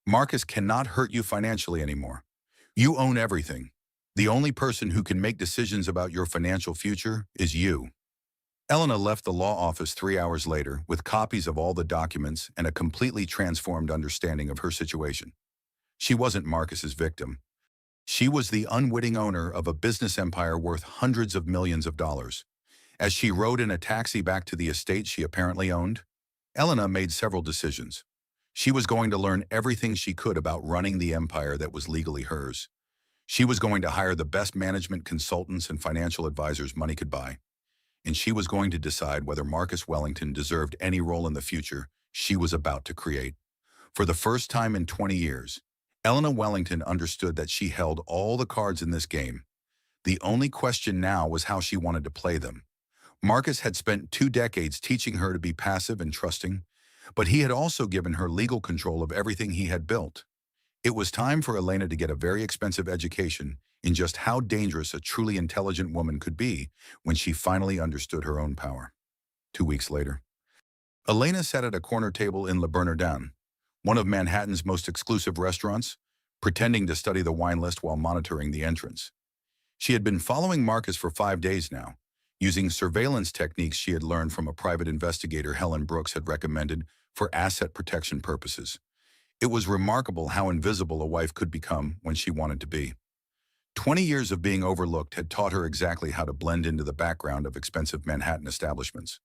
Marcus cannot hurt you financially anymore. You own everything. The only person who can make decisions about your financial future is you." Elena left the law office 3 hours later with copies of all the documents and a completely transformed understanding of her situation. She wasn't Marcus's victim. She was the unwitting owner of a business empire worth hundreds of millions of dollars. As she rode in a taxi back to the estate she apparently owned, Elena made several decisions. She was going to learn everything she could about running the empire that was legally hers. She was going to hire the best management consultants and financial advisors money could buy. And she was going to decide whether Marcus Wellington deserved any role in the future she was about to create. For the first time in 20 years, Elena Wellington understood that she held all the cards in this game. The only question now was how she wanted to play them. Marcus had spent 2 decades teaching her to be passive and trusting, but he had also given her legal control of everything he had built. It was time for Elena to get a very expensive education in just how dangerous a truly intelligent woman could be when she finally understood her own power. 2 weeks later, Elena sat at a corner table in Le Bernardin, one of Manhattan's most exclusive restaurants, pretending to study the wine list while monitoring the entrance. She had been following Marcus for 5 days now, using surveillance techniques she had learned from a private investigator Helen Brooks had recommended for asset protection purposes. It was remarkable how invisible a wife could become when she wanted to be. 20 years of being overlooked had taught her exactly how to blend into the background of expensive Manhattan establishments.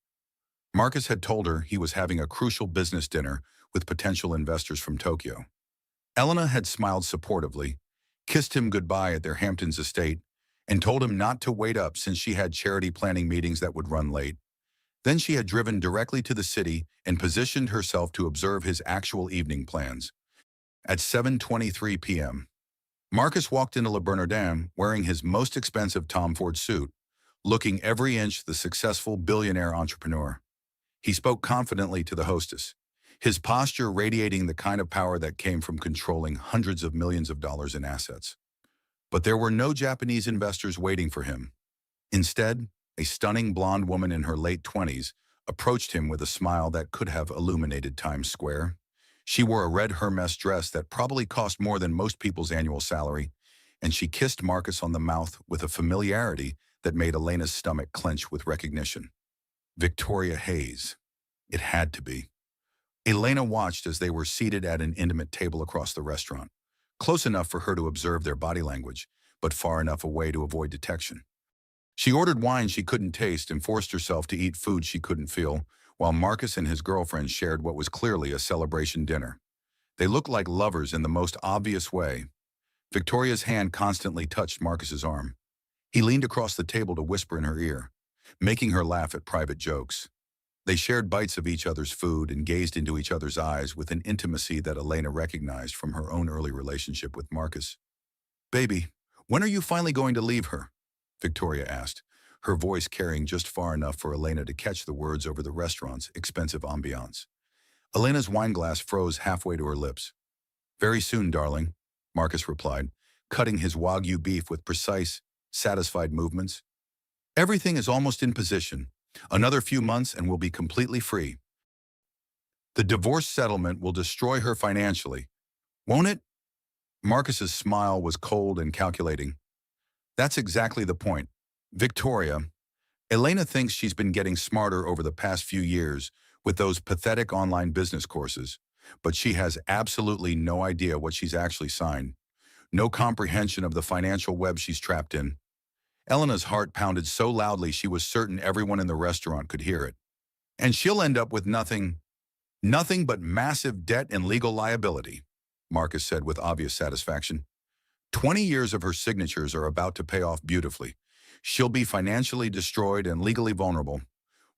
Marcus had told her he was having a crucial business dinner with potential investors from Tokyo. Elena had smiled supportively, kissed him goodbye at their Hamptons estate, and told him not to wait up since she had charity planning meetings that would run late. Then she had driven directly to the city and positioned herself to observe his actual evening plans. At 7:23 p.m., Marcus walked into Le Bernardin wearing his most expensive Tom Ford suit, looking every inch the successful billionaire entrepreneur. He spoke confidently to the hostess, his posture radiating the kind of power that came from controlling hundreds of millions of dollars in assets. But there were no Japanese investors waiting for him. Instead, a stunning blonde woman in her late 20s approached him with a smile that could have illuminated Times Square. She wore a red Hermes dress that probably cost more than most people's annual salary, and she kissed Marcus on the mouth with a familiarity that made Elena's stomach clench with recognition. Victoria Hayes. It had to be. Elena watched as they were seated at an intimate table across the restaurant, close enough for her to observe their body language, but far enough away to avoid detection. She ordered wine she couldn't taste and forced herself to eat food she couldn't feel, while Marcus and his girlfriend shared what was clearly a celebration dinner. They looked like lovers in the most obvious way. Victoria's hand constantly touched Marcus's arm. He leaned across the table to whisper in her ear, making her laugh at private jokes. They shared bites of each other's food and gazed into each other's eyes with an intimacy that Elena recognized from her own early relationship with Marcus. "Baby, when are you finally going to leave her?" Victoria asked, her voice carrying just far enough for Elena to catch the words over the restaurant's expensive ambiance. Elena's wineglass froze halfway to her lips. "Very soon, darling," Marcus replied, cutting his Wagyu beef with precise, satisfied movements. "Everything is almost in position. Another few months and we'll be completely free. The divorce settlement will destroy her financially, won't it?" Marcus's smile was cold and calculating. "That's exactly the point. Victoria, Elena thinks she's been getting smarter over the past few years with those pathetic online business courses, but she has absolutely no idea what she's actually signed. No comprehension of the financial web she's trapped in." Elena's heart pounded so loudly she was certain everyone in the restaurant could hear it. "And she'll end up with nothing but massive debt and legal liability," Marcus said with obvious satisfaction. 20 years of her signatures are about to pay off beautifully. She'll be financially destroyed and legally vulnerable,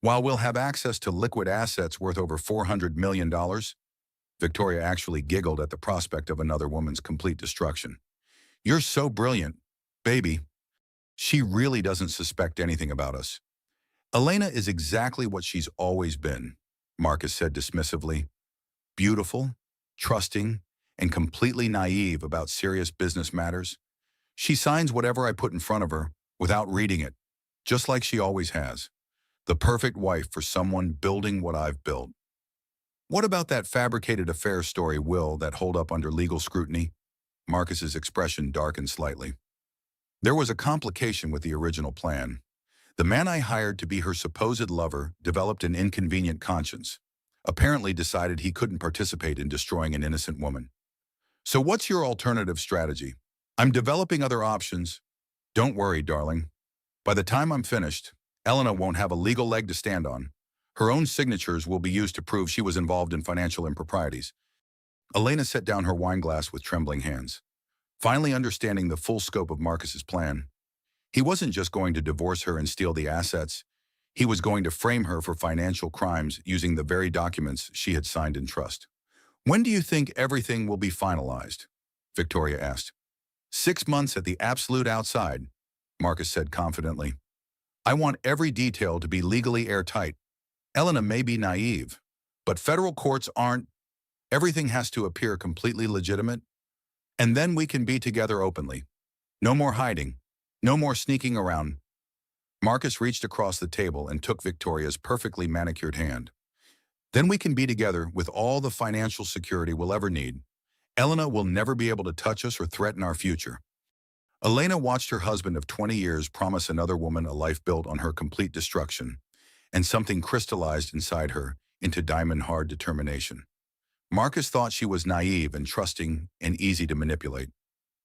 while we'll have access to liquid assets worth over $400 million. Victoria actually giggled at the prospect of another woman's complete destruction. "You're so brilliant, baby. She really doesn't suspect anything about us." "Elena is exactly what she's always been," Marcus said dismissively. "Beautiful, trusting, and completely naive about serious business matters. She signs whatever I put in front of her without reading it, just like she always has. The perfect wife for someone building what I've built." "What about that fabricated affair story will that hold up under legal scrutiny?" Marcus's expression darkened slightly. "There was a complication with the original plan. The man I hired to be her supposed lover developed an inconvenient conscience, apparently decided he couldn't participate in destroying an innocent woman. So what's your alternative strategy?" I'm developing other options. Don't worry, darling. By the time I'm finished, Elena won't have a legal leg to stand on. Her own signatures will be used to prove she was involved in financial improprieties. Elena set down her wine glass with trembling hands, finally understanding the full scope of Marcus's plan. He wasn't just going to divorce her and steal the assets. He was going to frame her for financial crimes using the very documents she had signed in trust. When do you think everything will be finalized? Victoria asked. 6 months at the absolute outside, Marcus said confidently. I want every detail to be legally airtight. Elena may be naive, but federal courts aren't. Everything has to appear completely legitimate. And then we can be together openly. No more hiding. No more sneaking around. Marcus reached across the table and took Victoria's perfectly manicured hand. Then we can be together with all the financial security we'll ever need. Elena will never be able to touch us or threaten our future. Elena watched her husband of 20 years promise another woman a life built on her complete destruction, and something crystallized inside her into diamond-hard determination. Marcus thought she was naive and trusting and easy to manipulate.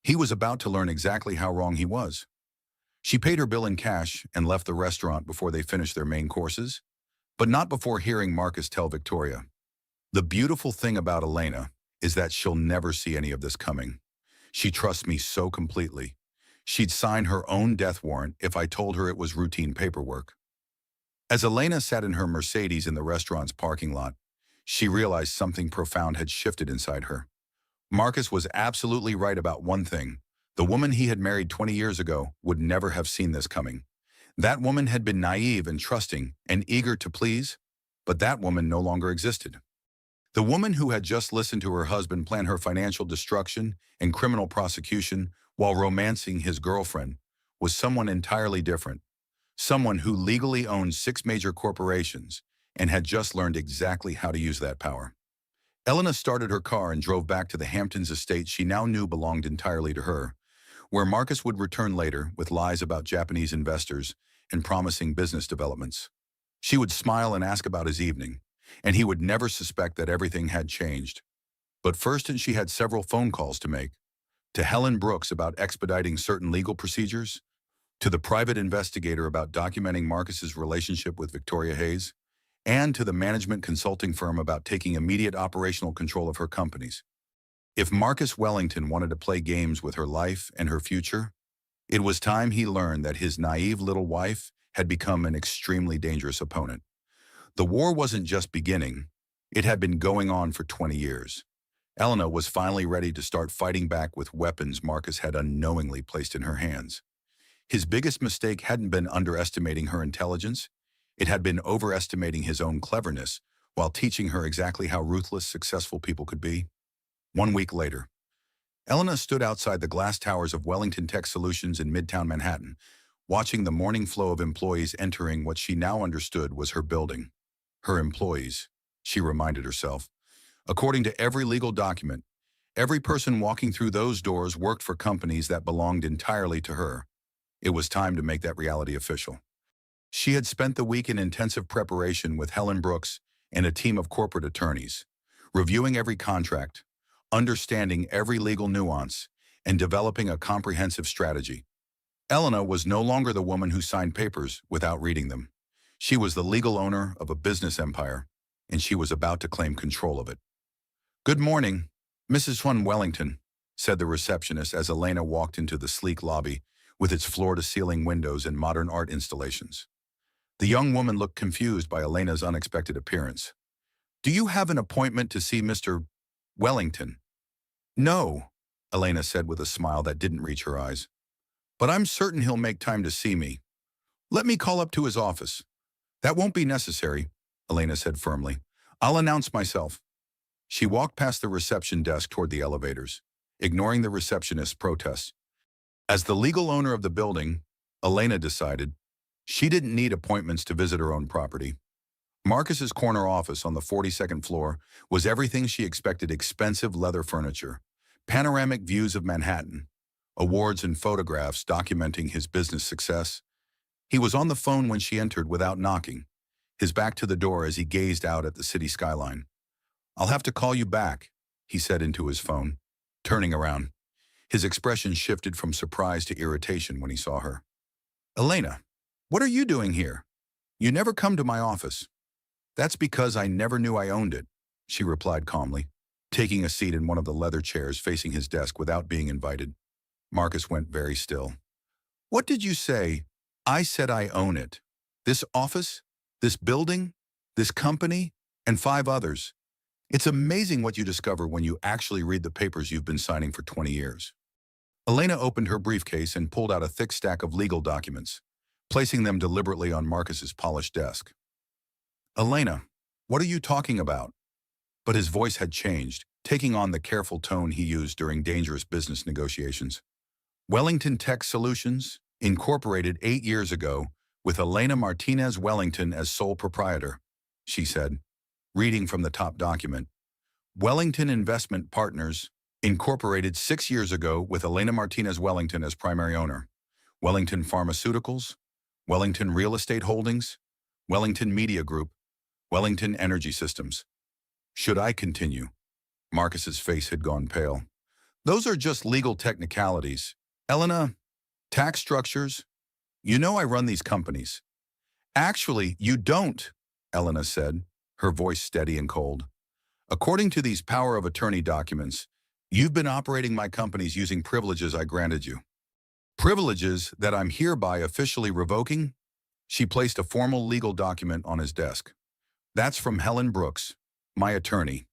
He was about to learn exactly how wrong he was. She paid her bill in cash and left the restaurant before they finished their main courses, but not before hearing Marcus tell Victoria, "The beautiful thing about Elena is that she'll never see any of this coming. She trusts me so completely. She'd sign her own death warrant if I told her it was routine paperwork." As Elena sat in her Mercedes in the restaurant's parking lot, she realized something profound had shifted inside her. Marcus was absolutely right about one thing. The woman he had married 20 years ago would never have seen this coming. That woman had been naive and trusting and eager to please, but that woman no longer existed. The woman who had just listened to her husband plan her financial destruction and criminal prosecution while romancing his girlfriend was someone entirely different, someone who legally owned 6 major corporations and had just learned exactly how to use that power. Elena started her car and drove back to the Hamptons estate she now knew belonged entirely to her, where Marcus would return later with lies about Japanese investors and promising business developments. She would smile and ask about his evening, and he would never suspect that everything had changed. But first, she had several phone calls to make, to Helen Brooks about expediting certain legal procedures, to the private investigator about documenting Marcus's relationship with Victoria Hayes, and to the management consulting firm about taking immediate operational control of her companies. If Marcus Wellington wanted to play games with her life and her future, it was time he learned that his naive little wife had become an extremely dangerous opponent. The war wasn't just beginning, it had been going on for 20 years. Elena was finally ready to start fighting back with weapons Marcus had unknowingly placed in her hands. His biggest mistake hadn't been underestimating her intelligence, it had been overestimating his own cleverness while teaching her exactly how ruthless, successful people could be. 1 week later, Elena stood outside the glass towers of Wellington Tech Solutions in Midtown Manhattan, watching the morning flow of employees entering what she now understood was her building. Her employees, she reminded herself. According to every legal document, every person walking through those doors worked for companies that belonged entirely to her. It was time to make that reality official. She had spent the week in intensive preparation with Helen Brooks and a team of corporate attorneys, reviewing every contract, understanding every legal nuance, and developing a comprehensive strategy. Elena was no longer the woman who signed papers without reading them. She was the legal owner of a business empire, and she was about to claim control of it. "Good morning, Mrs. Van Wellington," said the receptionist as Elena walked into the sleek lobby with its floor-to-ceiling windows and modern art installations. The young woman looked confused by Elena's unexpected appearance. "Do you have an appointment to see Mr. Wellington?" "No," Elena said with a smile that didn't reach her eyes. "But I'm certain he'll make time to see me. Let me call up to his office." "That won't be necessary," Elena said firmly. "I'll announce myself." She walked past the reception desk toward the elevators, ignoring the receptionist's protests. As the legal owner of the building, Elena decided she didn't need appointments to visit her own property. Marcus's corner office on the 42nd floor was everything she expected: expensive leather furniture, panoramic views of Manhattan, awards and photographs documenting his business success. He was on the phone when she entered without knocking, his back to the door as he gazed out at the city skyline. "I'll have to call you back," he said into his phone, turning around. His expression shifted from surprise to irritation when he saw her. Elena, what are you doing here? You never come to my office. That's because I never knew I owned it, she replied calmly, taking a seat in one of the leather chairs facing his desk without being invited. Marcus went very still. What did you say? I said I own it. This office, this building, this company, and 5 others. It's amazing what you discover when you actually read the papers you've been signing for 20 years. Elena opened her briefcase and pulled out a thick stack of legal documents, placing them deliberately on Marcus's polished desk. Elena, what are you talking about? But his voice had changed, taking on the careful tone he used during dangerous business negotiations. Wellington Tech Solutions, incorporated 8 years ago, with Elena Martinez Wellington as sole proprietor, she said, reading from the top document. Wellington Investment Partners, incorporated 6 years ago with Elena Martinez Wellington as primary owner. Wellington Pharmaceuticals, Wellington Real Estate Holdings, Wellington Media Group, Wellington Energy Systems. Should I continue? Marcus's face had gone pale. Those are just legal technicalities. Elena, tax structures. You know I run these companies. Actually, you don't, Elena said, her voice steady and cold. According to these power of attorney documents, you've been operating my companies using privileges I granted you. Privileges that I'm hereby officially revoking? She placed a formal legal document on his desk. That's from Helen Brooks, my attorney.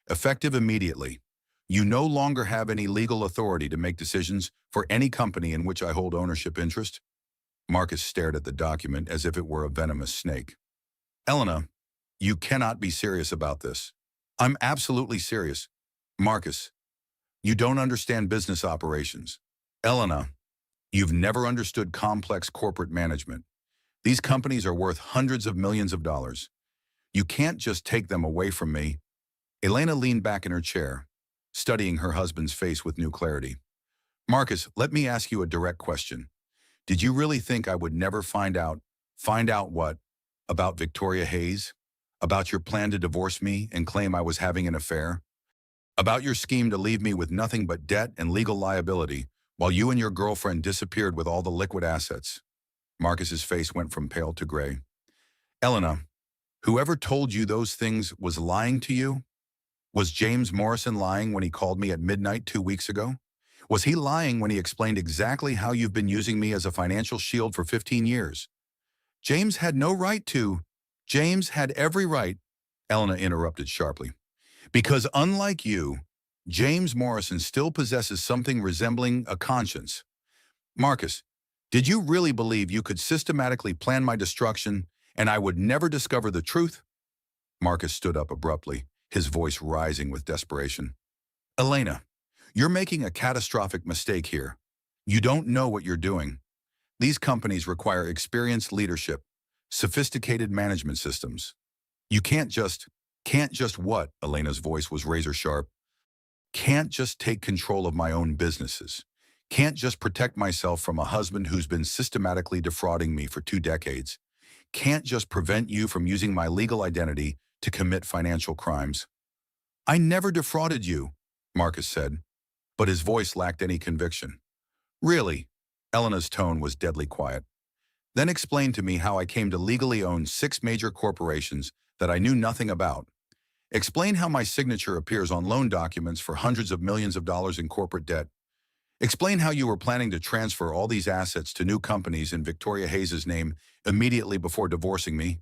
Effective immediately. You no longer have any legal authority to make decisions for any company in which I hold ownership interest. Marcus stared at the document as if it were a venomous snake. Elena, you cannot be serious about this. I'm absolutely serious. Marcus, you don't understand business operations. Elena, you've never understood complex corporate management. These companies are worth hundreds of millions of dollars. You can't just take them away from me. Elena leaned back in her chair, studying her husband's face with new clarity. Marcus, let me ask you a direct question. Did you really think I would never find out what? About Victoria Hayes? About your plan to divorce me and claim I was having an affair? About your scheme to leave me with nothing but debt and legal liability while you and your girlfriend disappeared with all the liquid assets? Marcus's face went from pale to gray. Elena, whoever told you those things was lying to you? Was James Morrison lying when he called me at midnight 2 weeks ago? Was he lying when he explained exactly how you've been using me as a financial shield for 15 years? James had no right to. James had every right, Elena interrupted sharply. Because unlike you, James Morrison still possesses something resembling a conscience. Marcus, did you really believe you could systematically plan my destruction and I would never discover the truth? Marcus stood up abruptly, his voice rising with desperation. Elena, you're making a catastrophic mistake here. You don't know what you're doing. These companies require experienced leadership, sophisticated management systems. You can't just what? Elena's voice was razor sharp. Can't just take control of my own businesses. Can't just protect myself from a husband who's been systematically defrauding me for 2 decades. Can't just prevent you from using my legal identity to commit financial crimes. I never defrauded you, Marcus said, but his voice lacked any conviction. Really? Elena's tone was deadly quiet. Then explain to me how I came to legally own 6 major corporations that I knew nothing about. Explain how my signature appears on loan documents for hundreds of millions of dollars in corporate debt. Explain how you were planning to transfer all these assets to new companies in Victoria Hayes' name immediately before divorcing me.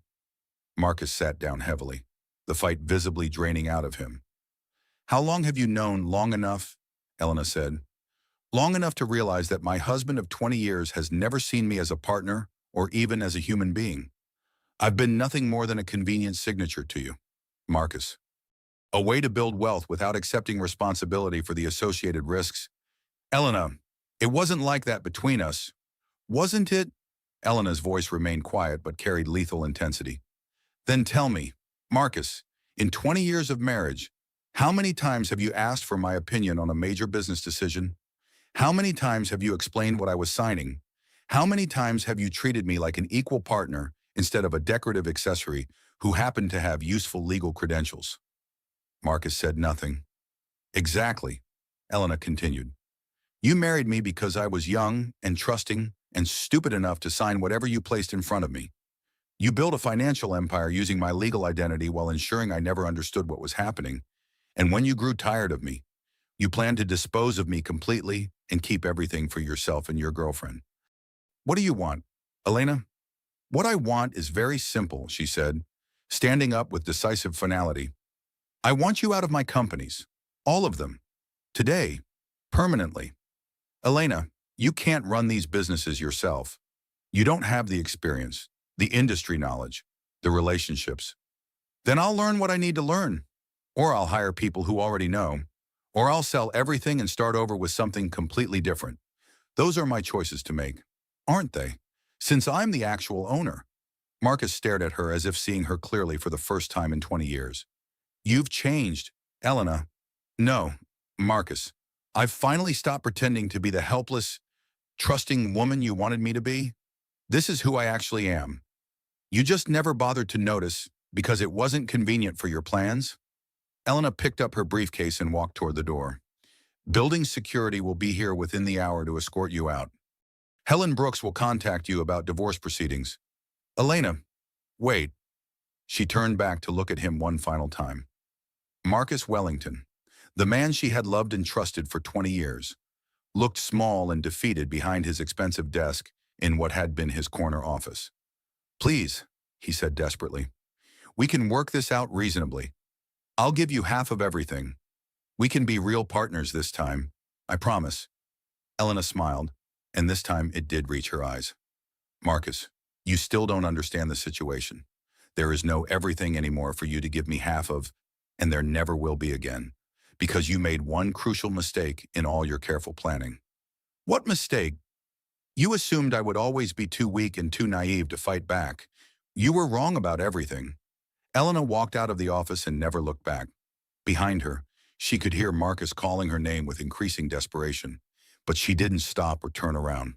Marcus sat down heavily, the fight visibly draining out of him. How long have you known long enough? Elena said. Long enough to realize that my husband of 20 years has never seen me as a partner or even as a human being. I've been nothing more than a convenient signature to you, Marcus. A way to build wealth without accepting responsibility for the associated risks. Elena, it wasn't like that between us. Wasn't it? Elena's voice remained quiet but carried lethal intensity. Then tell me, Marcus, in 20 years of marriage, how many times have you asked for my opinion on a major business decision? How many times have you explained what I was signing? How many times have you treated me like an equal partner instead of a decorative accessory who happened to have useful legal credentials? Marcus said nothing. Exactly, Elena continued. You married me because I was young and trusting and stupid enough to sign whatever you placed in front of me. You built a financial empire using my legal identity while ensuring I never understood what was happening. And when you grew tired of me, you planned to dispose of me completely and keep everything for yourself and your girlfriend. What do you want, Elena? What I want is very simple, she said, standing up with decisive finality. I want you out of my companies. All of them. Today. Permanently. Elena, you can't run these businesses yourself. You don't have the experience, the industry knowledge, the relationships. Then I'll learn what I need to learn. Or I'll hire people who already know. Or I'll sell everything and start over with something completely different. Those are my choices to make, aren't they? Since I'm the actual owner. Marcus stared at her as if seeing her clearly for the first time in 20 years. You've changed, Elena. No, Marcus. I've finally stopped pretending to be the helpless, trusting woman you wanted me to be. This is who I actually am. You just never bothered to notice because it wasn't convenient for your plans. Elena picked up her briefcase and walked toward the door. Building security will be here within the hour to escort you out. Helen Brooks will contact you about divorce proceedings. Elena, wait. She turned back to look at him one final time. Marcus Wellington, the man she had loved and trusted for 20 years, looked small and defeated behind his expensive desk in what had been his corner office. Please, he said desperately, we can work this out reasonably. I'll give you half of everything. We can be real partners this time. I promise. Elena smiled, and this time it did reach her eyes. Marcus, you still don't understand the situation. There is no everything anymore for you to give me half of, and there never will be again, because you made one crucial mistake in all your careful planning. What mistake? You assumed I would always be too weak and too naive to fight back. You were wrong about everything. Elena walked out of the office and never looked back. Behind her, she could hear Marcus calling her name with increasing desperation, but she didn't stop or turn around.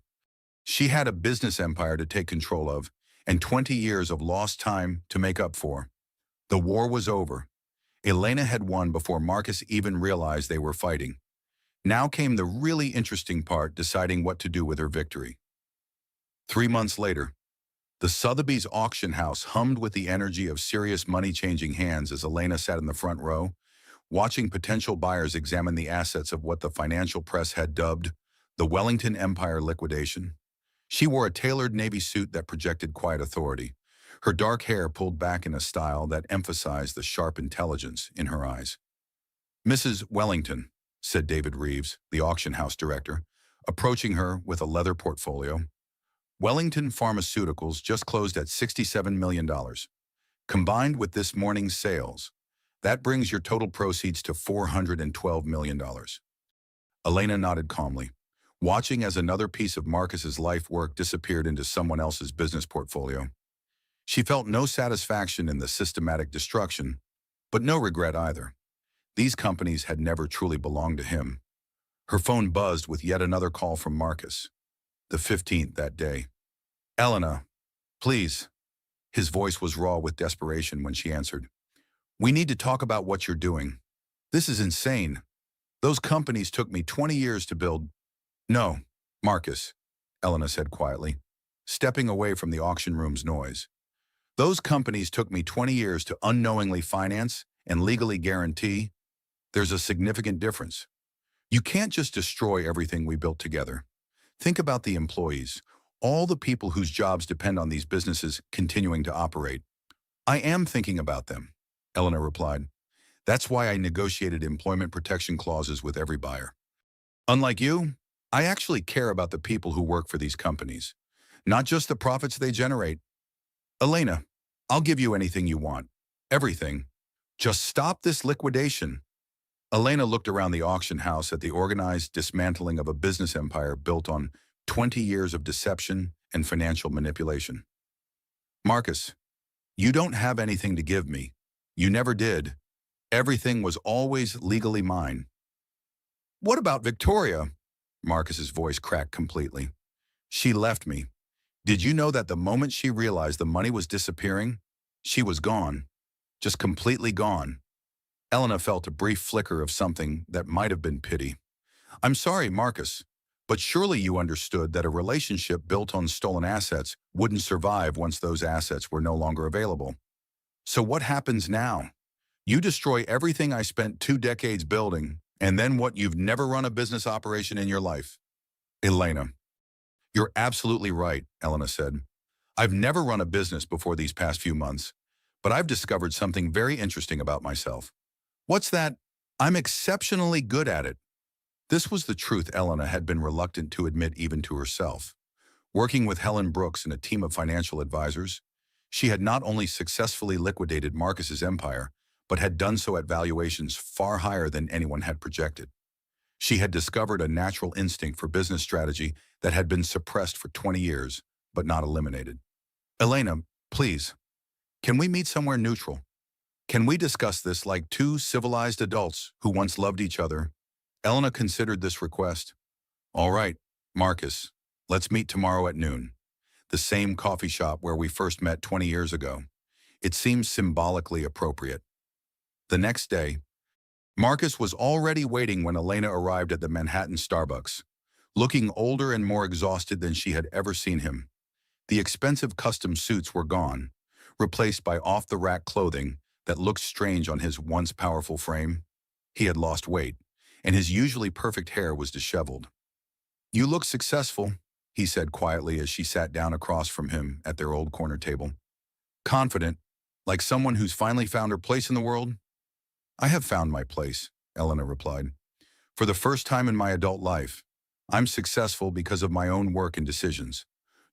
She had a business empire to take control of, and 20 years of lost time to make up for. The war was over. Elena had won before Marcus even realized they were fighting. Now came the really interesting part, deciding what to do with her victory. 3 months later, the Sotheby's auction house hummed with the energy of serious money-changing hands as Elena sat in the front row, watching potential buyers examine the assets of what the financial press had dubbed the Wellington Empire liquidation. She wore a tailored navy suit that projected quiet authority, her dark hair pulled back in a style that emphasized the sharp intelligence in her eyes. Mrs. Wellington, said David Reeves, the auction house director, approaching her with a leather portfolio. Wellington Pharmaceuticals just closed at $67 million. Combined with this morning's sales, that brings your total proceeds to $412 million. Elena nodded calmly, watching as another piece of Marcus's life work disappeared into someone else's business portfolio. She felt no satisfaction in the systematic destruction, but no regret either. These companies had never truly belonged to him. Her phone buzzed with yet another call from Marcus, the 15th that day. Elena, please. His voice was raw with desperation when she answered. We need to talk about what you're doing. This is insane. Those companies took me 20 years to build. No, Marcus, Elena said quietly, stepping away from the auction room's noise. Those companies took me 20 years to unknowingly finance and legally guarantee. There's a significant difference. You can't just destroy everything we built together. Think about the employees, all the people whose jobs depend on these businesses continuing to operate. I am thinking about them, Elena replied. That's why I negotiated employment protection clauses with every buyer. Unlike you, I actually care about the people who work for these companies, not just the profits they generate. Elena, I'll give you anything you want. Everything. Just stop this liquidation. Elena looked around the auction house at the organized dismantling of a business empire built on 20 years of deception and financial manipulation. Marcus, you don't have anything to give me. You never did. Everything was always legally mine. What about Victoria? Marcus's voice cracked completely. She left me. Did you know that the moment she realized the money was disappearing, she was gone, just completely gone? Elena felt a brief flicker of something that might have been pity. I'm sorry, Marcus. But surely you understood that a relationship built on stolen assets wouldn't survive once those assets were no longer available. So what happens now? You destroy everything I spent 2 decades building, and then what? You've never run a business operation in your life. Elena, you're absolutely right, Elena said. I've never run a business before these past few months, but I've discovered something very interesting about myself. What's that? I'm exceptionally good at it. This was the truth Elena had been reluctant to admit even to herself. Working with Helen Brooks and a team of financial advisors, she had not only successfully liquidated Marcus's empire, but had done so at valuations far higher than anyone had projected. She had discovered a natural instinct for business strategy that had been suppressed for 20 years, but not eliminated. Elena, please, can we meet somewhere neutral? Can we discuss this like two civilized adults who once loved each other? Elena considered this request. All right, Marcus, let's meet tomorrow at noon. The same coffee shop where we first met 20 years ago. It seems symbolically appropriate. The next day, Marcus was already waiting when Elena arrived at the Manhattan Starbucks, looking older and more exhausted than she had ever seen him. The expensive custom suits were gone, replaced by off-the-rack clothing that looked strange on his once powerful frame. He had lost weight, and his usually perfect hair was disheveled. "You look successful," he said quietly as she sat down across from him at their old corner table. "Confident, like someone who's finally found her place in the world?" "I have found my place," Elena replied. "For the first time in my adult life, I'm successful because of my own work and decisions,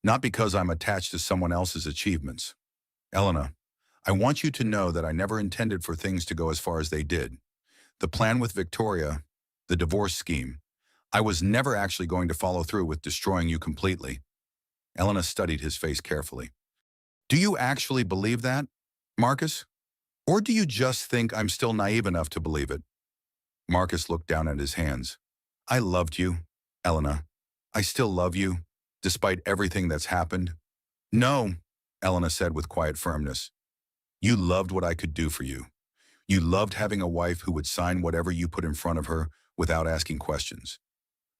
not because I'm attached to someone else's achievements. Elena, I want you to know that I never intended for things to go as far as they did. The plan with Victoria, the divorce scheme, I was never actually going to follow through with destroying you completely." Elena studied his face carefully. "Do you actually believe that, Marcus? Or do you just think I'm still naive enough to believe it?" Marcus looked down at his hands. "I loved you, Elena. I still love you, despite everything that's happened." "No," Elena said with quiet firmness. "You loved what I could do for you. You loved having a wife who would sign whatever you put in front of her without asking questions.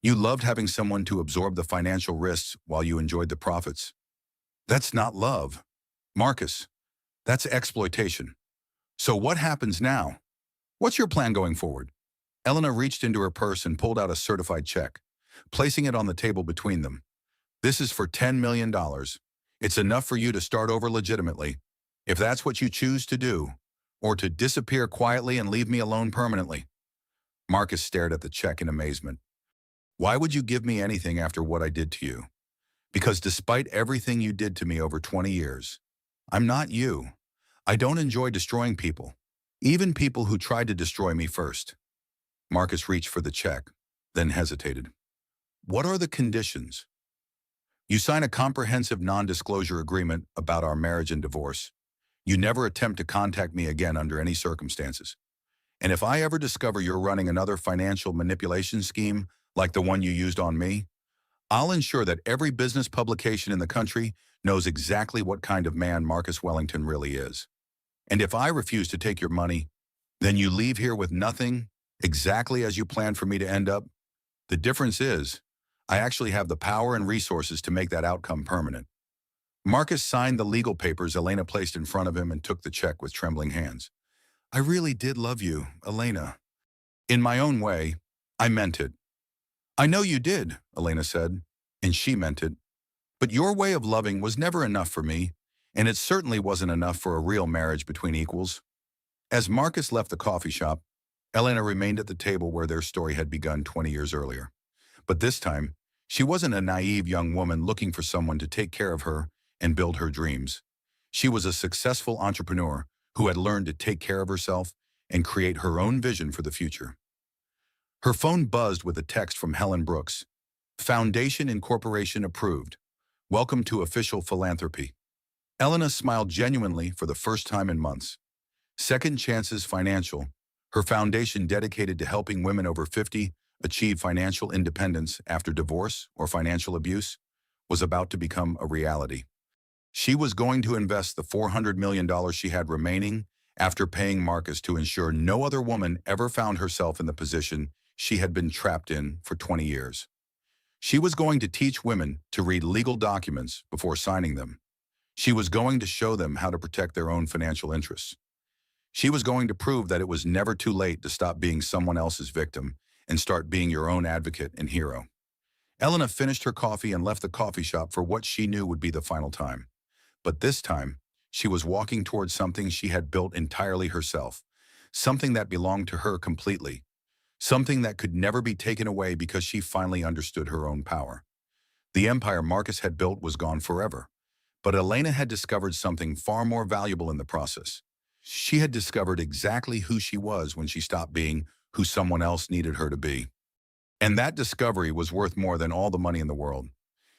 You loved having someone to absorb the financial risks while you enjoyed the profits. That's not love, Marcus. That's exploitation. So what happens now? What's your plan going forward?" Elena reached into her purse and pulled out a certified check, placing it on the table between them. "This is for $10 million. It's enough for you to start over legitimately, if that's what you choose to do, or to disappear quietly and leave me alone permanently." Marcus stared at the check in amazement. "Why would you give me anything after what I did to you?" "Because despite everything you did to me over 20 years, I'm not you. I don't enjoy destroying people, even people who tried to destroy me first." Marcus reached for the check, then hesitated. "What are the conditions?" "You sign a comprehensive non-disclosure agreement about our marriage and divorce. You never attempt to contact me again under any circumstances. And if I ever discover you're running another financial manipulation scheme like the one you used on me, I'll ensure that every business publication in the country knows exactly what kind of man Marcus Wellington really is. And if I refuse to take your money, then you leave here with nothing, exactly as you planned for me to end up. The difference is, I actually have the power and resources to make that outcome permanent." Marcus signed the legal papers Elena placed in front of him and took the check with trembling hands. "I really did love you, Elena. In my own way, I meant it." "I know you did," Elena said, and she meant it. "But your way of loving was never enough for me, and it certainly wasn't enough for a real marriage between equals." As Marcus left the coffee shop, Elena remained at the table where their story had begun 20 years earlier. But this time, she wasn't a naive young woman looking for someone to take care of her and build her dreams. She was a successful entrepreneur who had learned to take care of herself and create her own vision for the future. Her phone buzzed with a text from Helen Brooks. "Foundation Incorporation approved. Welcome to official philanthropy." Elena smiled genuinely for the first time in months. Second Chances Financial, her foundation dedicated to helping women over 50 achieve financial independence after divorce or financial abuse, was about to become a reality. She was going to invest the $400 million she had remaining after paying Marcus to ensure no other woman ever found herself in the position she had been trapped in for 20 years. She was going to teach women to read legal documents before signing them. She was going to show them how to protect their own financial interests. She was going to prove that it was never too late to stop being someone else's victim and start being your own advocate and hero. Elena finished her coffee and left the coffee shop for what she knew would be the final time. But this time, she was walking towards something she had built entirely herself, something that belonged to her completely, something that could never be taken away because she finally understood her own power. The empire Marcus had built was gone forever, but Elena had discovered something far more valuable in the process. She had discovered exactly who she was when she stopped being who someone else needed her to be. And that discovery was worth more than all the money in the world.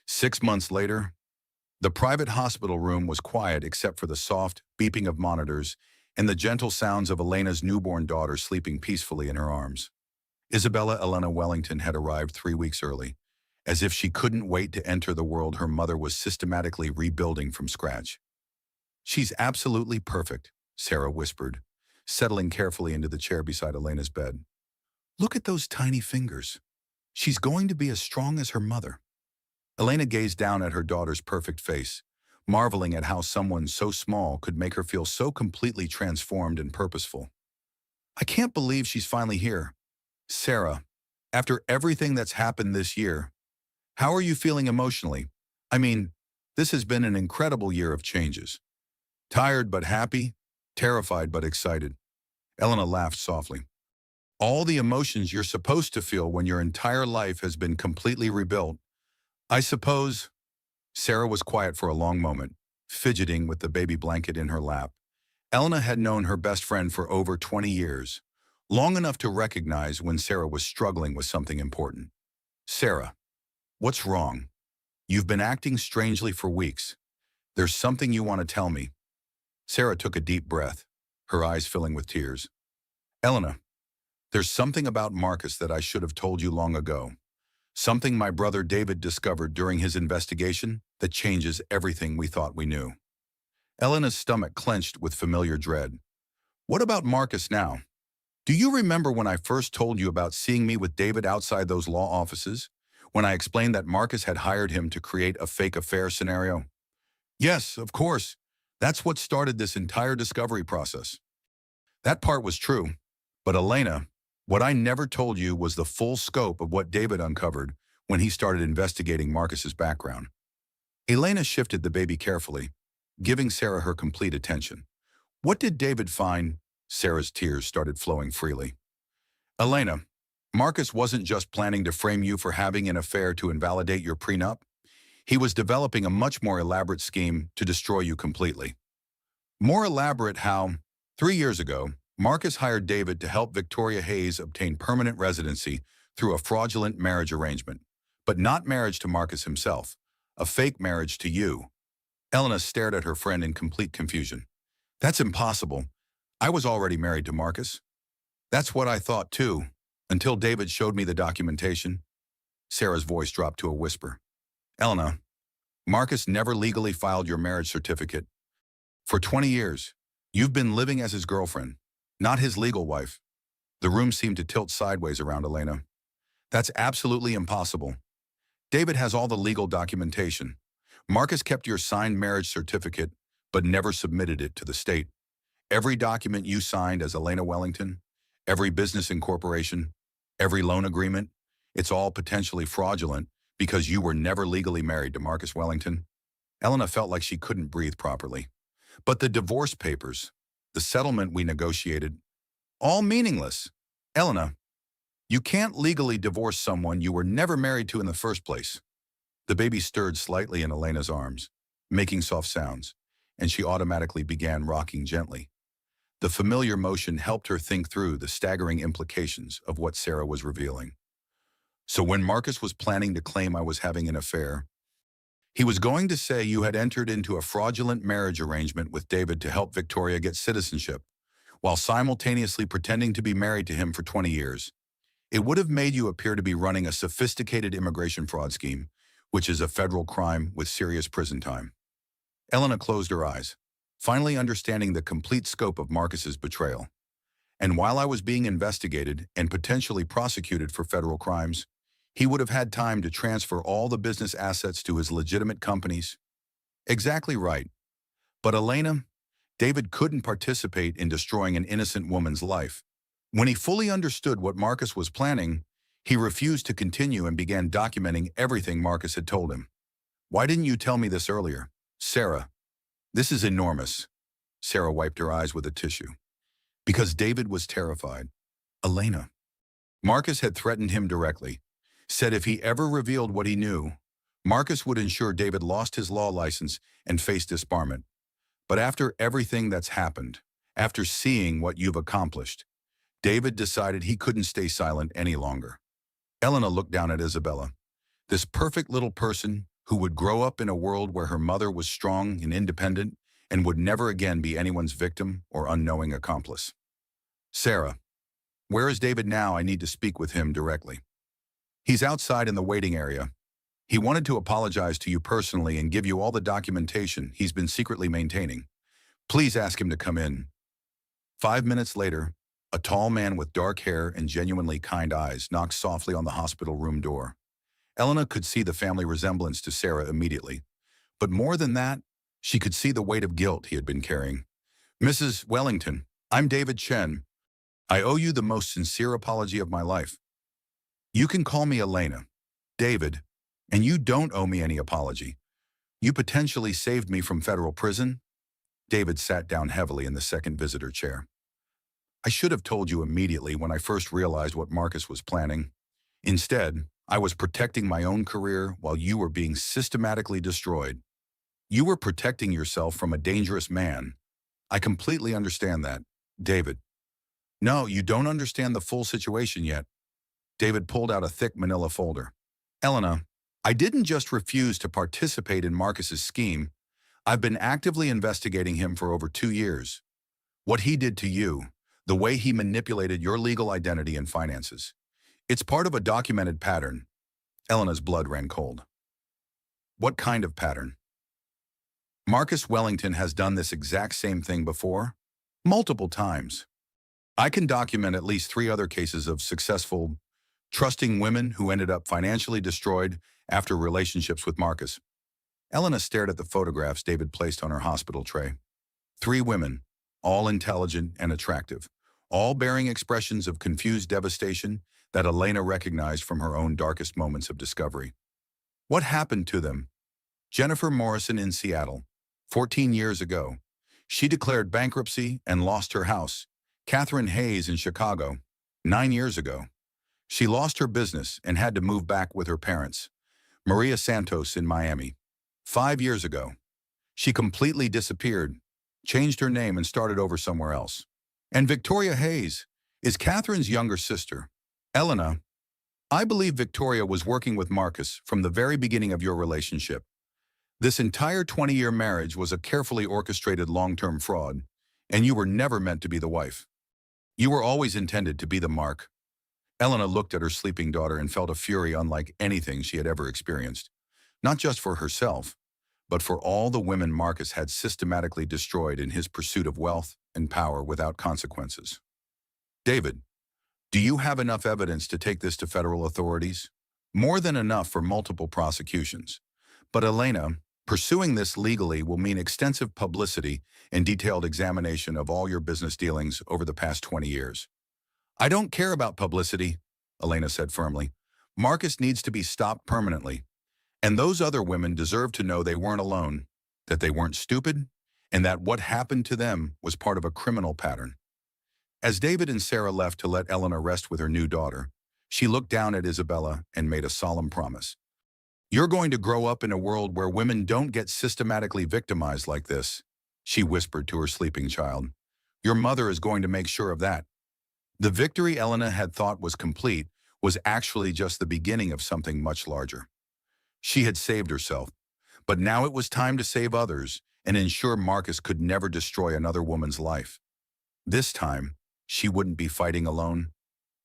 6 months later, the private hospital room was quiet except for the soft beeping of monitors and the gentle sounds of Elena's newborn daughter sleeping peacefully in her arms. Isabella Elena Wellington had arrived 3 weeks early. As if she couldn't wait to enter the world her mother was systematically rebuilding from scratch. "She's absolutely perfect," Sarah whispered, settling carefully into the chair beside Elena's bed. "Look at those tiny fingers. She's going to be as strong as her mother." Elena gazed down at her daughter's perfect face, marveling at how someone so small could make her feel so completely transformed and purposeful. "I can't believe she's finally here. Sarah, after everything that's happened this year, how are you feeling emotionally? I mean, this has been an incredible year of changes." "Tired but happy, terrified but excited." Elena laughed softly. "All the emotions you're supposed to feel when your entire life has been completely rebuilt. I suppose." Sarah was quiet for a long moment, fidgeting with the baby blanket in her lap. Elena had known her best friend for over 20 years, long enough to recognize when Sarah was struggling with something important. "Sarah, what's wrong? You've been acting strangely for weeks. There's something you want to tell me." Sarah took a deep breath, her eyes filling with tears. "Elena, there's something about Marcus that I should have told you long ago. Something my brother David discovered during his investigation that changes everything we thought we knew." Elena's stomach clenched with familiar dread. "What about Marcus now? Do you remember when I first told you about seeing me with David outside those law offices? When I explained that Marcus had hired him to create a fake affair scenario?" "Yes, of course. That's what started this entire discovery process." "That part was true. But Elena, what I never told you was the full scope of what David uncovered when he started investigating Marcus's background." Elena shifted the baby carefully, giving Sarah her complete attention. "What did David find?" Sarah's tears started flowing freely. "Elena, Marcus wasn't just planning to frame you for having an affair to invalidate your prenup. He was developing a much more elaborate scheme to destroy you completely." "More elaborate how?" 3 years ago, Marcus hired David to help Victoria Hayes obtain permanent residency through a fraudulent marriage arrangement. But not marriage to Marcus himself, a fake marriage to you. Elena stared at her friend in complete confusion. "That's impossible. I was already married to Marcus." "That's what I thought too, until David showed me the documentation." Sarah's voice dropped to a whisper. "Elena, Marcus never legally filed your marriage certificate. For 20 years, you've been living as his girlfriend, not his legal wife." The room seemed to tilt sideways around Elena. "That's absolutely impossible. David has all the legal documentation. Marcus kept your signed marriage certificate, but never submitted it to the state. Every document you signed as Elena Wellington, every business incorporation, every loan agreement, it's all potentially fraudulent because you were never legally married to Marcus Wellington." Elena felt like she couldn't breathe properly. "But the divorce papers, the settlement we negotiated, all meaningless. Elena, you can't legally divorce someone you were never married to in the first place." The baby stirred slightly in Elena's arms, making soft sounds, and she automatically began rocking gently. The familiar motion helped her think through the staggering implications of what Sarah was revealing. "So when Marcus was planning to claim I was having an affair, he was going to say you had entered into a fraudulent marriage arrangement with David to help Victoria get citizenship, while simultaneously pretending to be married to him for 20 years. It would have made you appear to be running a sophisticated immigration fraud scheme, which is a federal crime with serious prison time." Elena closed her eyes, finally understanding the complete scope of Marcus's betrayal. "And while I was being investigated and potentially prosecuted for federal crimes, He would have had time to transfer all the business assets to his legitimate companies. Exactly right. But Elena, David couldn't participate in destroying an innocent woman's life. When he fully understood what Marcus was planning, he refused to continue and began documenting everything Marcus had told him. Why didn't you tell me this earlier? Sarah, this is enormous. Sarah wiped her eyes with a tissue. Because David was terrified. Elena. Marcus had threatened him directly, said if he ever revealed what he knew, Marcus would ensure David lost his law license and faced disbarment. But after everything that's happened, after seeing what you've accomplished, David decided he couldn't stay silent any longer. Elena looked down at Isabella, this perfect little person who would grow up in a world where her mother was strong and independent and would never again be anyone's victim or unknowing accomplice. Sarah, where is David now? I need to speak with him directly. He's outside in the waiting area. He wanted to apologize to you personally and give you all the documentation he's been secretly maintaining. Please ask him to come in. 5 minutes later, a tall man with dark hair and genuinely kind eyes knocked softly on the hospital room door. Elena could see the family resemblance to Sarah immediately. But more than that, she could see the weight of guilt he had been carrying. Mrs. Wellington, I'm David Chen. I owe you the most sincere apology of my life. You can call me Elena. David, and you don't owe me any apology. You potentially saved me from federal prison. David sat down heavily in the second visitor chair. I should have told you immediately when I first realized what Marcus was planning. Instead, I was protecting my own career while you were being systematically destroyed. You were protecting yourself from a dangerous man. I completely understand that, David. No, you don't understand the full situation yet. David pulled out a thick manila folder. Elena, I didn't just refuse to participate in Marcus's scheme. I've been actively investigating him for over 2 years. What he did to you, the way he manipulated your legal identity and finances. It's part of a documented pattern. Elena's blood ran cold. What kind of pattern? Marcus Wellington has done this exact same thing before, multiple times. I can document at least 3 other cases of successful, trusting women who ended up financially destroyed after relationships with Marcus. Elena stared at the photographs David placed on her hospital tray. 3 women, all intelligent and attractive, all bearing expressions of confused devastation that Elena recognized from her own darkest moments of discovery. What happened to them? Jennifer Morrison in Seattle, 14 years ago. She declared bankruptcy and lost her house. Catherine Hayes in Chicago, 9 years ago. She lost her business and had to move back with her parents. Maria Santos in Miami, 5 years ago. She completely disappeared, changed her name and started over somewhere else. And Victoria Hayes is Catherine's younger sister. Elena, I believe Victoria was working with Marcus from the very beginning of your relationship. This entire 20-year marriage was a carefully orchestrated long-term fraud, and you were never meant to be the wife. You were always intended to be the mark. Elena looked at her sleeping daughter and felt a fury unlike anything she had ever experienced, not just for herself, but for all the women Marcus had systematically destroyed in his pursuit of wealth and power without consequences. David, do you have enough evidence to take this to federal authorities? More than enough for multiple prosecutions. But Elena, pursuing this legally will mean extensive publicity and detailed examination of all your business dealings over the past 20 years. I don't care about publicity, Elena said firmly. Marcus needs to be stopped permanently. And those other women deserve to know they weren't alone, that they weren't stupid, and that what happened to them was part of a criminal pattern. As David and Sarah left to let Elena rest with her new daughter, she looked down at Isabella and made a solemn promise. You're going to grow up in a world where women don't get systematically victimized like this, she whispered to her sleeping child. Your mother is going to make sure of that. The victory Elena had thought was complete was actually just the beginning of something much larger. She had saved herself, but now it was time to save others and ensure Marcus could never destroy another woman's life. This time, she wouldn't be fighting alone.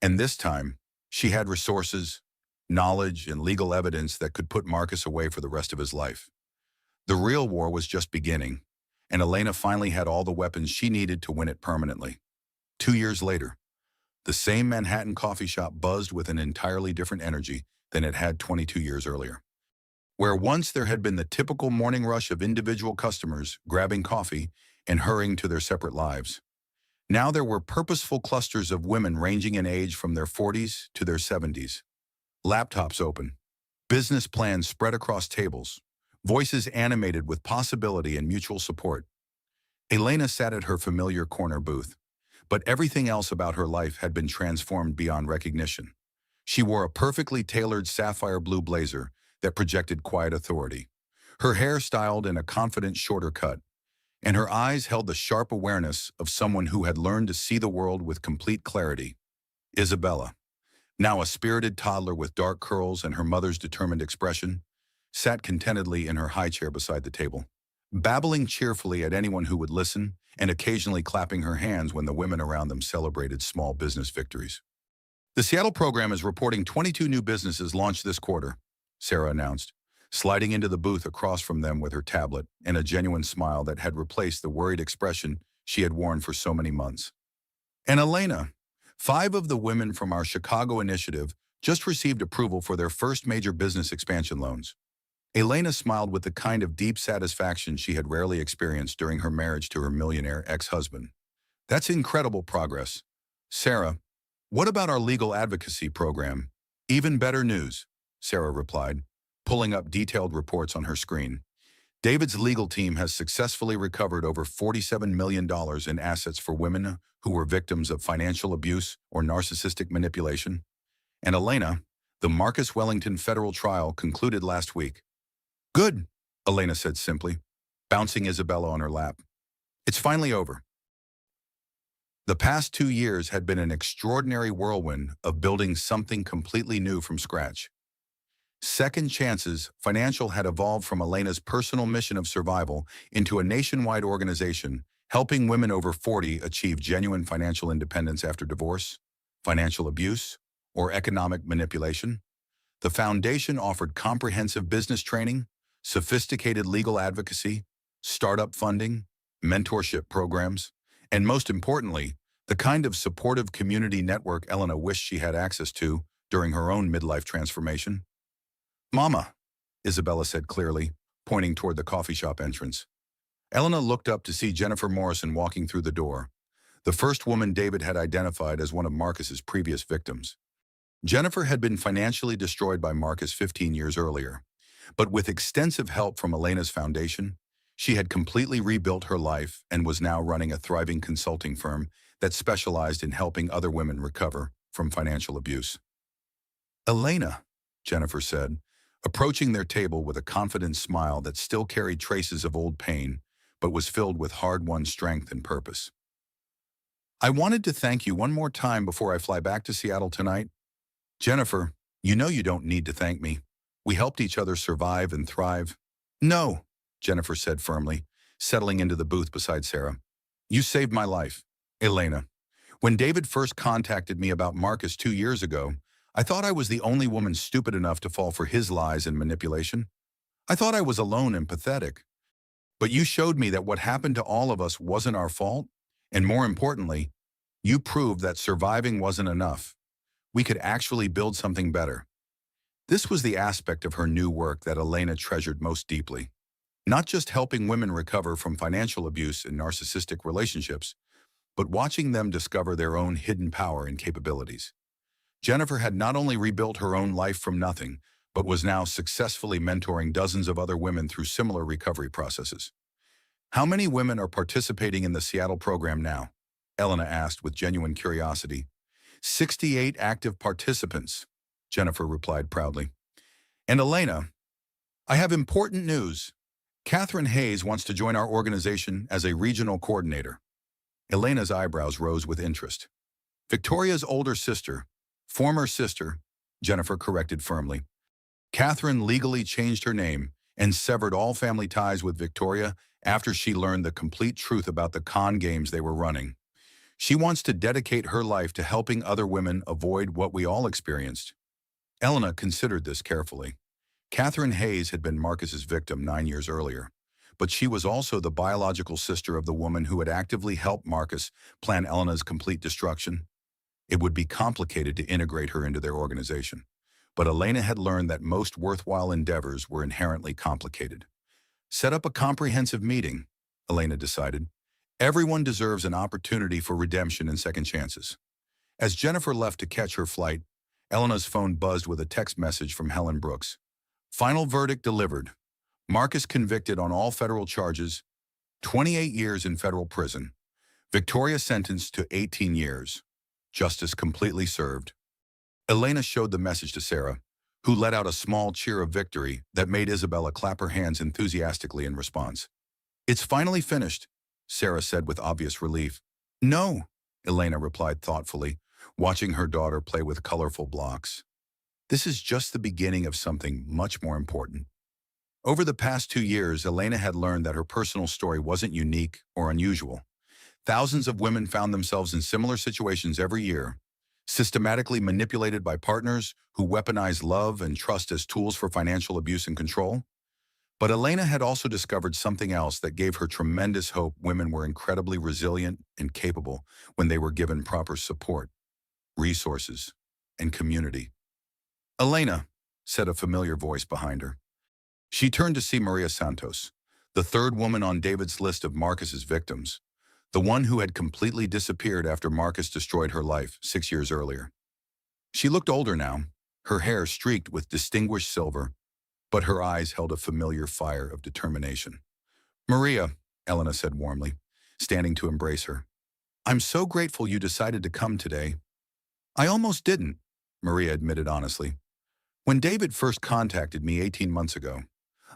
And this time, she had resources, knowledge, and legal evidence that could put Marcus away for the rest of his life. The real war was just beginning, and Elena finally had all the weapons she needed to win it permanently. 2 years later, the same Manhattan coffee shop buzzed with an entirely different energy than it had 22 years earlier. Where once there had been the typical morning rush of individual customers grabbing coffee and hurrying to their separate lives, now there were purposeful clusters of women ranging in age from their 40s to their 70s. Laptops open, business plans spread across tables, voices animated with possibility and mutual support. Elena sat at her familiar corner booth, but everything else about her life had been transformed beyond recognition. She wore a perfectly tailored sapphire blue blazer that projected quiet authority, her hair styled in a confident shorter cut, and her eyes held the sharp awareness of someone who had learned to see the world with complete clarity. Isabella, now a spirited toddler with dark curls and her mother's determined expression, sat contentedly in her high chair beside the table, babbling cheerfully at anyone who would listen and occasionally clapping her hands when the women around them celebrated small business victories. The Seattle program is reporting 22 new businesses launched this quarter, Sarah announced, sliding into the booth across from them with her tablet and a genuine smile that had replaced the worried expression she had worn for so many months. And Elena, 5 of the women from our Chicago initiative just received approval for their first major business expansion loans. Elena smiled with the kind of deep satisfaction she had rarely experienced during her marriage to her millionaire ex-husband. That's incredible progress. Sarah, what about our legal advocacy program? Even better news, Sarah replied, pulling up detailed reports on her screen. David's legal team has successfully recovered over $47 million in assets for women who were victims of financial abuse or narcissistic manipulation. And Elena, the Marcus Wellington federal trial concluded last week. Good, Elena said simply, bouncing Isabella on her lap. It's finally over. The past 2 years had been an extraordinary whirlwind of building something completely new from scratch. Second Chances Financial had evolved from Elena's personal mission of survival into a nationwide organization helping women over 40 achieve genuine financial independence after divorce, financial abuse, or economic manipulation. The foundation offered comprehensive business training, sophisticated legal advocacy, startup funding, mentorship programs, and most importantly, the kind of supportive community network Elena wished she had access to during her own midlife transformation. Mama, Isabella said clearly, pointing toward the coffee shop entrance. Elena looked up to see Jennifer Morrison walking through the door, the first woman David had identified as one of Marcus's previous victims. Jennifer had been financially destroyed by Marcus 15 years earlier, but with extensive help from Elena's foundation, she had completely rebuilt her life and was now running a thriving consulting firm that specialized in helping other women recover from financial abuse. Elena, Jennifer said, approaching their table with a confident smile that still carried traces of old pain, but was filled with hard-won strength and purpose. I wanted to thank you one more time before I fly back to Seattle tonight. Jennifer, you know you don't need to thank me. We helped each other survive and thrive. No, Jennifer said firmly, settling into the booth beside Sarah. You saved my life. Elena, when David first contacted me about Marcus 2 years ago, I thought I was the only woman stupid enough to fall for his lies and manipulation. I thought I was alone and pathetic. But you showed me that what happened to all of us wasn't our fault, and more importantly, you proved that surviving wasn't enough. We could actually build something better. This was the aspect of her new work that Elena treasured most deeply. Not just helping women recover from financial abuse and narcissistic relationships, but watching them discover their own hidden power and capabilities. Jennifer had not only rebuilt her own life from nothing, but was now successfully mentoring dozens of other women through similar recovery processes. How many women are participating in the Seattle program now? Elena asked with genuine curiosity. 68 active participants, Jennifer replied proudly. And Elena, I have important news. Catherine Hayes wants to join our organization as a regional coordinator. Elena's eyebrows rose with interest. Victoria's older sister, former sister, Jennifer corrected firmly. Catherine legally changed her name and severed all family ties with Victoria after she learned the complete truth about the con games they were running. She wants to dedicate her life to helping other women avoid what we all experienced. Elena considered this carefully. Catherine Hayes had been Marcus's victim 9 years earlier, but she was also the biological sister of the woman who had actively helped Marcus plan Elena's complete destruction. It would be complicated to integrate her into their organization. But Elena had learned that most worthwhile endeavors were inherently complicated. Set up a comprehensive meeting, Elena decided. Everyone deserves an opportunity for redemption and second chances. As Jennifer left to catch her flight, Elena's phone buzzed with a text message from Helen Brooks. Final verdict delivered. Marcus convicted on all federal charges, 28 years in federal prison. Victoria sentenced to 18 years. Justice completely served. Elena showed the message to Sarah, who let out a small cheer of victory that made Isabella clap her hands enthusiastically in response. "It's finally finished," Sarah said with obvious relief. "No," Elena replied thoughtfully, watching her daughter play with colorful blocks. "This is just the beginning of something much more important." Over the past 2 years, Elena had learned that her personal story wasn't unique or unusual. Thousands of women found themselves in similar situations every year, systematically manipulated by partners who weaponize love and trust as tools for financial abuse and control. But Elena had also discovered something else that gave her tremendous hope. Women were incredibly resilient and capable when they were given proper support, resources, and community. "Elena," said a familiar voice behind her. She turned to see Maria Santos, the third woman on David's list of Marcus's victims, the one who had completely disappeared after Marcus destroyed her life 6 years earlier. She looked older now, her hair streaked with distinguished silver, but her eyes held a familiar fire of determination. "Maria," Elena said warmly, standing to embrace her. "I'm so grateful you decided to come today." "I almost didn't," Maria admitted honestly. "When David first contacted me 18 months ago,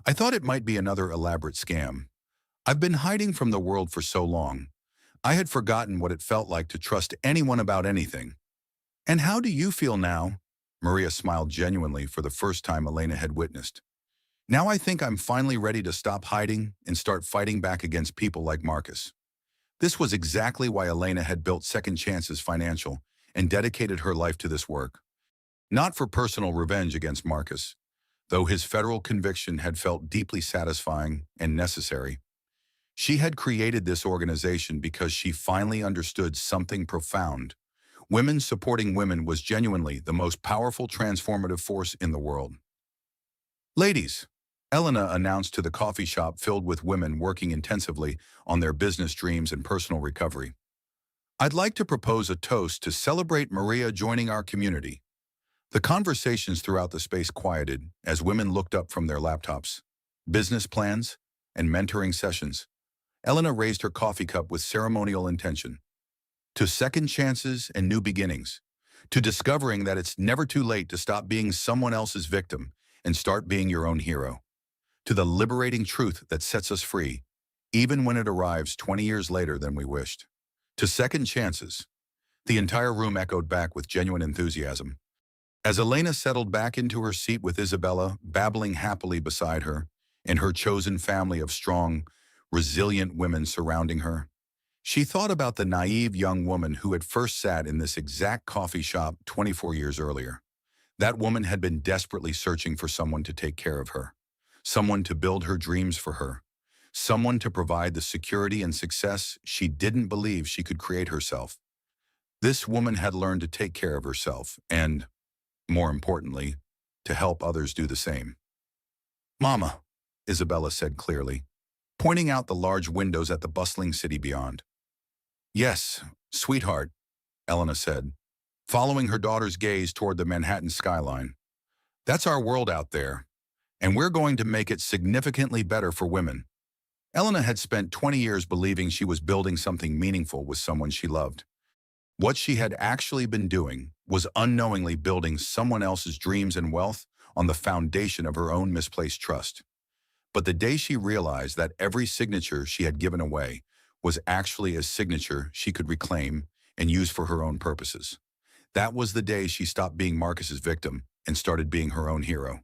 I thought it might be another elaborate scam. I've been hiding from the world for so long. I had forgotten what it felt like to trust anyone about anything." "And how do you feel now?" Maria smiled genuinely for the first time Elena had witnessed. "Now I think I'm finally ready to stop hiding and start fighting back against people like Marcus." This was exactly why Elena had built Second Chances Financial and dedicated her life to this work. Not for personal revenge against Marcus, though his federal conviction had felt deeply satisfying and necessary. She had created this organization because she finally understood something profound. Women supporting women was genuinely the most powerful transformative force in the world. "Ladies," Elena announced to the coffee shop filled with women working intensively on their business dreams and personal recovery, "I'd like to propose a toast to celebrate Maria joining our community." The conversations throughout the space quieted as women looked up from their laptops, business plans, and mentoring sessions. Elena raised her coffee cup with ceremonial intention. "To second chances and new beginnings. To discovering that it's never too late to stop being someone else's victim and start being your own hero. To the liberating truth that sets us free, even when it arrives 20 years later than we wished. To second chances." The entire room echoed back with genuine enthusiasm. As Elena settled back into her seat with Isabella babbling happily beside her and her chosen family of strong, resilient women surrounding her, she thought about the naive young woman who had first sat in this exact coffee shop 24 years earlier. That woman had been desperately searching for someone to take care of her, someone to build her dreams for her, someone to provide the security and success she didn't believe she could create herself. This woman had learned to take care of herself and, more importantly, to help others do the same. "Mama," Isabella said clearly, pointing out the large windows at the bustling city beyond. "Yes, sweetheart," Elena said, following her daughter's gaze toward the Manhattan skyline. "That's our world out there, and we're going to make it significantly better for women." Elena had spent 20 years believing she was building something meaningful with someone she loved. What she had actually been doing was unknowingly building someone else's dreams and wealth on the foundation of her own misplaced trust. But the day she realized that every signature she had given away was actually a signature she could reclaim and use for her own purposes, that was the day she stopped being Marcus's victim and started being her own hero.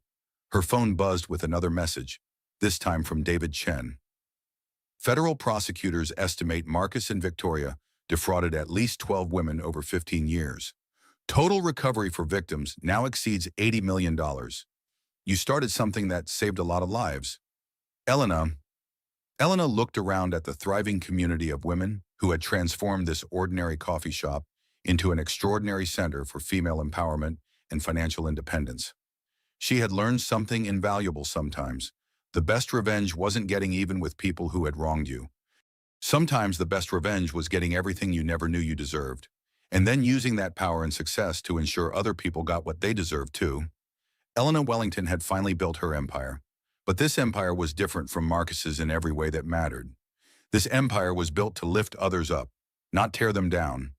Her phone buzzed with another message, this time from David Chen. Federal prosecutors estimate Marcus and Victoria defrauded at least 12 women over 15 years. Total recovery for victims now exceeds $80 million. You started something that saved a lot of lives. Elena looked around at the thriving community of women who had transformed this ordinary coffee shop into an extraordinary center for female empowerment and financial independence. She had learned something invaluable sometimes. The best revenge wasn't getting even with people who had wronged you. Sometimes the best revenge was getting everything you never knew you deserved, and then using that power and success to ensure other people got what they deserved too. Eleanor Wellington had finally built her empire. But this empire was different from Marcus's in every way that mattered. This empire was built to lift others up, not tear them down.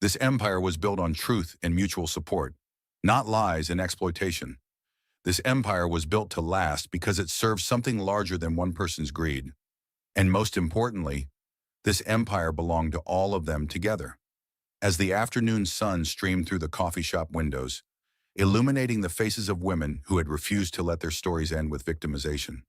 This empire was built on truth and mutual support, not lies and exploitation. This empire was built to last because it served something larger than one person's greed. And most importantly, this empire belonged to all of them together. As the afternoon sun streamed through the coffee shop windows, illuminating the faces of women who had refused to let their stories end with victimization,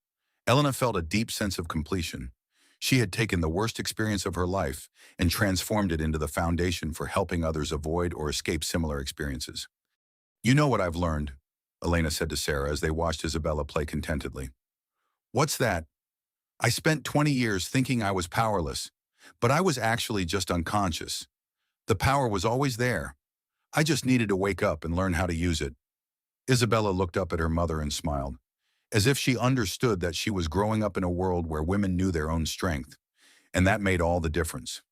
Elena felt a deep sense of completion. She had taken the worst experience of her life and transformed it into the foundation for helping others avoid or escape similar experiences. "You know what I've learned," Elena said to Sarah as they watched Isabella play contentedly. "What's that?" "I spent 20 years thinking I was powerless, but I was actually just unconscious. The power was always there. I just needed to wake up and learn how to use it." Isabella looked up at her mother and smiled, as if she understood that she was growing up in a world where women knew their own strength, and that made all the difference.